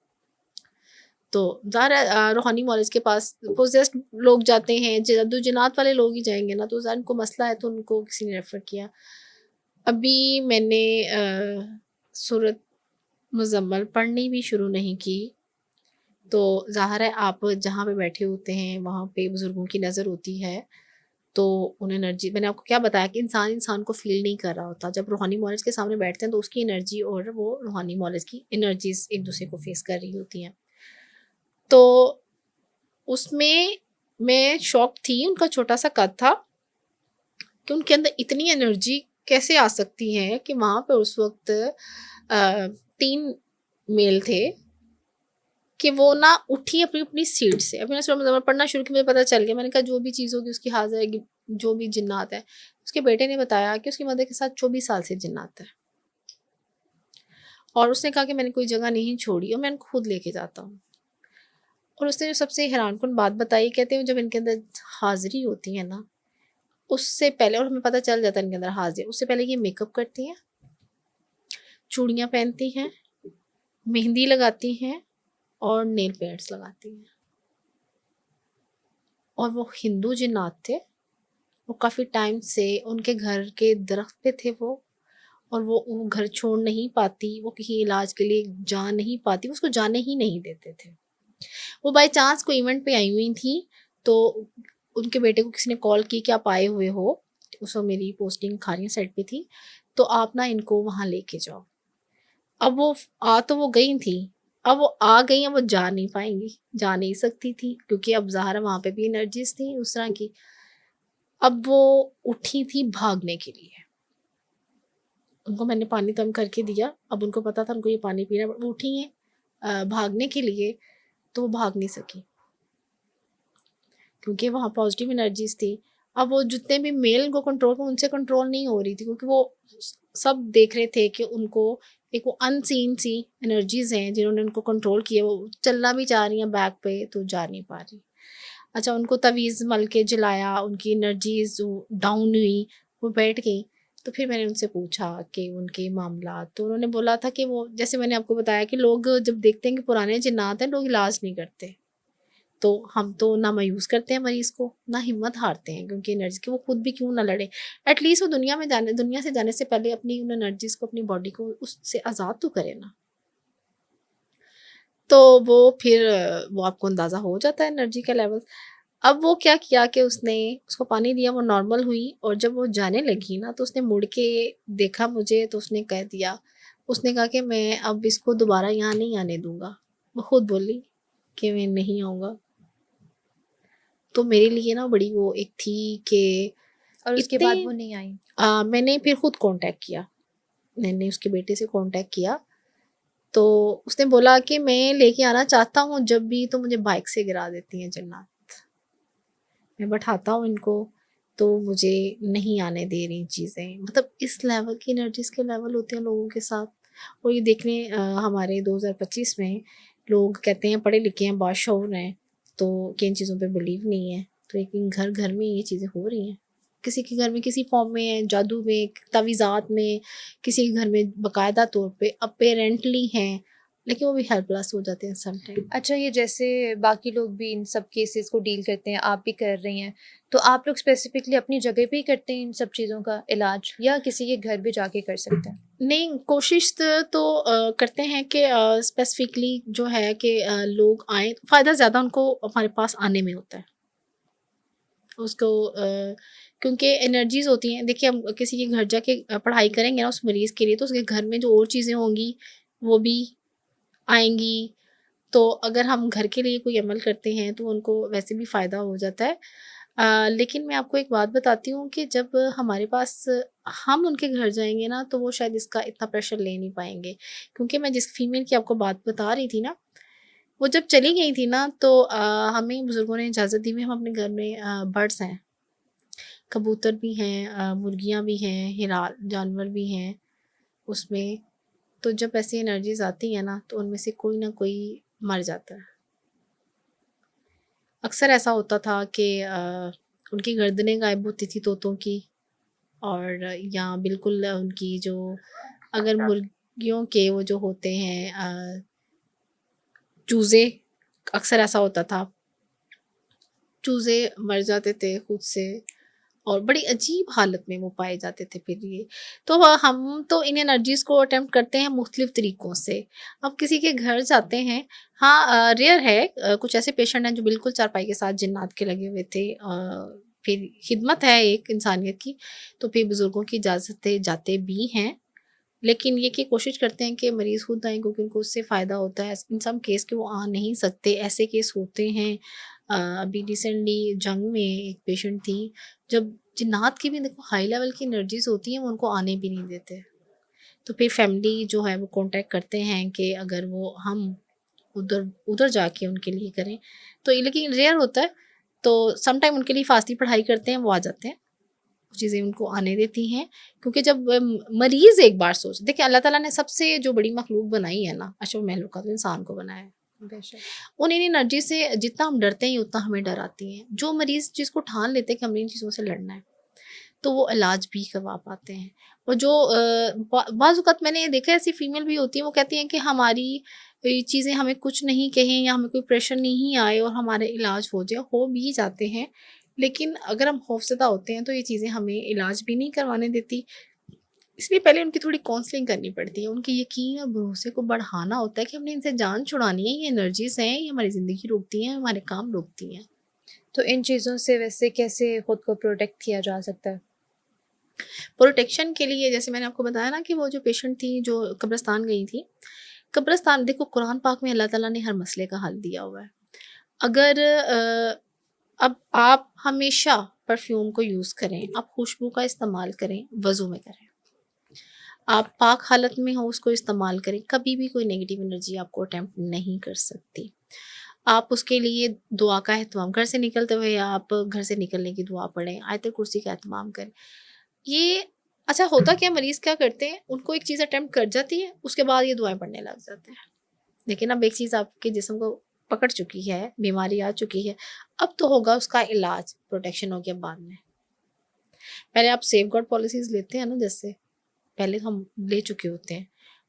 तो ज़ाहिर है रूहानी मौलवी के पास पोज़ेस्ड लोग जाते हैं, जद्दोजहद वाले लोग ही जाएँगे ना, तो ज़ाहिर उनको मसला है, तो उनको किसी ने रेफ़र किया। अभी मैंने सूरत मुज़म्मल पढ़नी भी शुरू नहीं की, तो ज़ाहिर है आप जहाँ पे बैठे होते हैं वहाँ पे बुज़ुर्गों की नज़र होती है, तो उन्हें एनर्जी, मैंने आपको क्या बताया कि इंसान इंसान को फ़ील नहीं कर रहा होता। जब रूहानी मौलवी के सामने बैठते हैं तो उसकी एनर्जी और वो रूहानी मौलवी की एनर्जीज़ एक-दूसरे को फ़ेस कर रही होती हैं। तो उसमें मैं शॉक्ड थी, उनका छोटा-सा कद था कि उनके अंदर इतनी एनर्जी कैसे आ सकती है कि वहाँ पे उस वक़्त 3 मेल थे कि वो ना उठी अपनी-अपनी सीट से। अभी मैंने सूरह मुज़म्मिल पढ़ना शुरू किया, मुझे पता चल गया। मैंने कहा जो भी चीज़ होगी उसकी हाज़िर आएगी, जो भी जिन्नात है। उसके बेटे ने बताया कि उसकी मदर के साथ 24 साल से जिन्नात है, और उसने कहा कि मैंने कोई जगह नहीं छोड़ी और मैं इनको खुद लेके जाता हूँ। और उसने जो सबसे हैरानकुन बात बताई, कहते हैं जब इनके अंदर हाज़िरी होती है ना, उससे पहले, और हमें पता चल जाता है इनके अंदर हाज़िर, उससे पहले ये मेकअप करती हैं, चूड़ियाँ पहनती हैं, मेहंदी लगाती हैं और नेल पेंट्स लगाती हैं। और वो हिंदू जिन्नात थे, वो काफ़ी टाइम से उनके घर के दरख्त पे थे वो, और वो घर छोड़ नहीं पाती, वो कहीं इलाज के लिए जा नहीं पाती, वो उसको जाने ही नहीं देते थे। वो बाय चांस कोई इवेंट पे आई हुई थी, तो उनके बेटे को किसी ने कॉल की कि आप आए हुए हो, उस वक़्त मेरी पोस्टिंग खारिया साइड पे थी, तो आप ना इनको वहाँ लेके जाओ। अब वो आ तो वो गई थी, अब वो आ गई हैं, वो जा नहीं पाएँगी, जा नहीं सकती थी क्योंकि अब ज़ाहिर है वहाँ पे भी एनर्जीज़ थी उस तरह की। अब वो उठी थी भागने के लिए, उनको मैंने पानी कम करके दिया, अब उनको पता था उनको ये पानी पीना है, वो उठी हैं भागने के लिए, तो वो भाग नहीं सकी क्योंकि वहाँ पॉज़िटिव एनर्जीज़ थी। अब वो जितने भी मेल को कंट्रोल उनसे कंट्रोल नहीं हो रही थी क्योंकि वो सब देख रहे थे कि उनको एक वो अनसीन सी एनर्जीज़ हैं जिन्होंने उनको कंट्रोल किया, वो चलना भी चाह रही हैं बैक पे तो जा नहीं पा रही। अच्छा, उनको तवीज़ मल के जिलाया, उनकी एनर्जीज़ डाउन हुई, वो बैठ गई। तो फिर मैंने उनसे पूछा कि उनके मामला, तो उन्होंने बोला था कि वो जैसे मैंने आपको बताया कि लोग जब देखते हैं कि पुराने जिन्नात हैं, लोग इलाज नहीं करते। तो हम तो ना मायूस करते हैं मरीज़ को, ना हिम्मत हारते हैं क्योंकि एनर्जी की वो खुद भी क्यों ना लड़े। एटलीस्ट वो दुनिया से जाने से पहले अपनी उन एनर्जीज़ को, अपनी बॉडी को उससे आज़ाद तो करे ना। तो वो फिर वो आपको अंदाज़ा हो जाता है एनर्जी का लेवल। अब वो क्या किया कि उसने उसको पानी दिया, वो नॉर्मल हुई और जब वो जाने लगी ना तो उसने मुड़ के देखा मुझे तो उसने कह दिया, उसने कहा कि मैं अब इसको दोबारा यहाँ नहीं आने दूँगा। वो खुद बोली कि मैं नहीं आऊँगा। तो मेरे लिए ना बड़ी वो एक थी कि और उसके इतने बाद वो नहीं आई? मैंने फिर खुद कॉन्टैक्ट किया। मैंने उसके बेटे से कॉन्टैक्ट किया, तो उसने बोला कि मैं लेके आना चाहता हूँ जब भी तो मुझे बाइक से गिरा देती हैं जन्नत। मैं बैठाता हूँ इनको, तो मुझे नहीं आने दे रही चीज़ें। मतलब इस लेवल की एनर्जीज़ के लेवल होते हैं लोगों के साथ। और ये देखने हमारे 2025 में लोग कहते हैं पढ़े लिखे हैं, बाशऊर हैं, तो कि इन चीज़ों पे बिलीव नहीं है। तो लेकिन घर-घर में ये चीज़ें हो रही हैं। किसी के घर में किसी फ़ॉर्म में है, जादू में, तावीज़ात में, किसी के घर में बाकायदा तौर पे अपैरेंटली हैं, लेकिन वो भी हेल्पलेस हो जाते हैं सम टाइम। अच्छा, ये जैसे बाकी लोग भी इन सब केसेस को डील करते हैं, आप भी कर रही हैं, तो आप लोग स्पेसिफिकली अपनी जगह पे ही करते हैं इन सब चीज़ों का इलाज या किसी के घर भी जाके कर सकते हैं? नहीं, कोशिश तो करते हैं कि स्पेसिफ़िकली जो है कि लोग आएँ, फ़ायदा ज़्यादा उनको हमारे पास आने में होता है। उसको क्योंकि एनर्जीज़ होती हैं, देखिए हम किसी के घर जाके पढ़ाई करेंगे ना उस मरीज़ के लिए, तो उसके घर में जो और चीज़ें होंगी, वो भी आएँगी। तो अगर हम घर के लिए कोई अमल करते हैं, तो उनको वैसे भी फ़ायदा हो जाता है। लेकिन मैं आपको एक बात बताती हूँ कि जब हमारे पास हम उनके घर जाएँगे ना, तो वो शायद इसका इतना प्रेशर ले नहीं पाएँगे। क्योंकि मैं जिस फ़ीमेल की आपको बात बता रही थी ना, वो जब चली गई थी ना, तो हमें बुज़ुर्गों ने इजाज़त दी हुई, हम अपने घर में बर्ड्स हैं, कबूतर भी हैं, मुर्गियाँ भी हैं, हिरा जानवर भी हैं उसमें। तो जब ऐसी एनर्जीज़ आती हैं ना, तो उनमें से कोई ना कोई मर जाता है। अक्सर ऐसा होता था कि उनकी गर्दनें गायब होती थी तोतों की, और या बिल्कुल उनकी जो, अगर मुर्गियों के वो जो होते हैं चूज़े, अक्सर ऐसा होता था, चूज़े मर जाते थे खुद से और बड़ी अजीब हालत में वो पाए जाते थे फिर ये। तो हम तो इन एनर्जीज़ को अटेम्प्ट करते हैं मुख्तलिफ़ तरीक़ों से। अब किसी के घर जाते हैं, हाँ रेयर है, कुछ ऐसे पेशेंट हैं जो बिल्कुल चारपाई के साथ जिन्नात के लगे हुए थे। फिर खिदमत है एक इंसानियत की, तो फिर बुज़ुर्गों की इजाज़त से जाते भी हैं। लेकिन ये कि कोशिश करते हैं कि मरीज़ खुद आएँ क्योंकि उनको उससे फ़ायदा होता है। इन सम केस के वो आ नहीं सकते, ऐसे केस होते हैं। अभी रिसेंटली जंग में एक पेशेंट थी, जब जिन्नात की भी देखो हाई लेवल की एनर्जीज़ होती हैं, वो उनको आने भी नहीं देते। तो फिर फैमिली जो है वो कॉन्टैक्ट करते हैं कि अगर वो हम उधर उधर जाके उनके लिए करें। तो ये लेकिन रेयर होता है, तो सम टाइम उनके लिए फ़ास्ती पढ़ाई करते हैं, वो आ जाते हैं। चीज़ें उनको आने देती हैं, क्योंकि जब मरीज़ एक बार सोच देखिए, अल्लाह ताला ने सबसे जो बड़ी मखलूक बनाई है ना, अशरफ महलूकात, इंसान को बनाया है। बेशक। उन इन एनर्जी से जितना हम डरते हैं उतना हमें डर आती हैं। जो मरीज़ जिसको ठान लेते हैं कि हमने इन चीज़ों से लड़ना है, तो वो इलाज भी करवा पाते हैं। और जो बाज़ औक़ात मैंने देखा है, ऐसी फ़ीमेल भी होती हैं, वो कहती हैं कि हमारी ये चीज़ें हमें कुछ नहीं कहें या हमें कोई प्रेशर नहीं आए और हमारे इलाज हो जाए, हो भी जाते हैं। लेकिन अगर हम खौफ़ज़दा होते हैं, तो ये चीज़ें हमें इलाज भी नहीं करवाने देती। इसलिए पहले उनकी थोड़ी काउंसलिंग करनी पड़ती है। उनके यकीन और भरोसे को बढ़ाना होता है कि हमने इनसे जान छुड़ानी है, ये एनर्जीज़ हैं, ये हमारी ज़िंदगी रोकती हैं, हमारे काम रोकती हैं। तो इन चीज़ों से वैसे कैसे खुद को प्रोटेक्ट किया जा सकता है? प्रोटेक्शन के लिए जैसे मैंने आपको बताया ना कि वो जो पेशेंट थी जो कब्रिस्तान गई थी, कब्रिस्तान देखो, कुरान पाक में अल्लाह ताला ने हर मसले का हल दिया हुआ है। अगर अब आप हमेशा परफ्यूम को यूज़ करें, आप खुशबू का इस्तेमाल करें, वज़ू में करें। आप पाक हालत में हो उसको इस्तेमाल करें, कभी भी कोई नेगेटिव एनर्जी आपको अटेम्प्ट नहीं कर सकती। आप उसके लिए दुआ का एहतमाम, घर से निकलते हुए आप घर से निकलने की दुआ पढ़ें, आयत कुर्सी का एहतमाम करें। ये अच्छा होता क्या है, मरीज़ क्या करते हैं, उनको एक चीज़ अटेम्प्ट कर जाती है, उसके बाद ये दुआएँ पढ़ने लग जाते हैं। लेकिन अब एक चीज़ आपके जिस्म को पकड़ चुकी है, बीमारी आ चुकी है, अब तो होगा उसका इलाज, प्रोटेक्शन हो गया बाद में। पहले आप सेफगार्ड पॉलिसीज़ लेते हैं ना, जैसे पहले तो हम ले चुके होते हैं,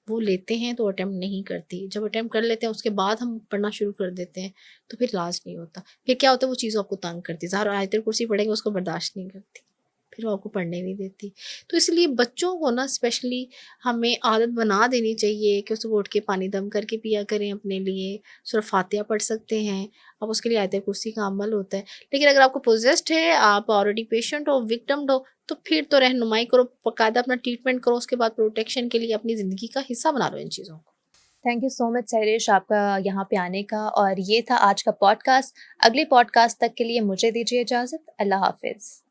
वो लेते हैं तो अटेम्प्ट नहीं करती। जब अटेम्प्ट कर लेते हैं उसके बाद हम पढ़ना शुरू कर देते हैं, तो फिर इलाज नहीं होता। फिर क्या होता है, वो चीज़ आपको तंग करती है। ज़ाहिर आयतुल कुर्सी पढ़ेंगे उसको बर्दाश्त नहीं करती, फिर वो आपको पढ़ने नहीं देती। तो इसलिए बच्चों को ना स्पेशली हमें आदत बना देनी चाहिए कि सुबह उठ के पानी दम करके पिया करें अपने लिए। सूरह फातिहा पढ़ सकते हैं, अब उसके लिए आयतुल कुर्सी का अमल होता है। लेकिन अगर आपको पोजेस्ड है, आप ऑलरेडी पेशेंट हो, विक्टिम हो, तो फिर तो रहनुमाई करो, बाकायदा अपना ट्रीटमेंट करो, उसके बाद प्रोटेक्शन के लिए अपनी ज़िंदगी का हिस्सा बना लो इन चीज़ों को। Thank you so much Sahrish आपका यहाँ पे आने का, और ये था आज का पॉडकास्ट। अगले पॉडकास्ट तक के लिए मुझे दीजिए इजाज़त। अल्लाह हाफ़िज़।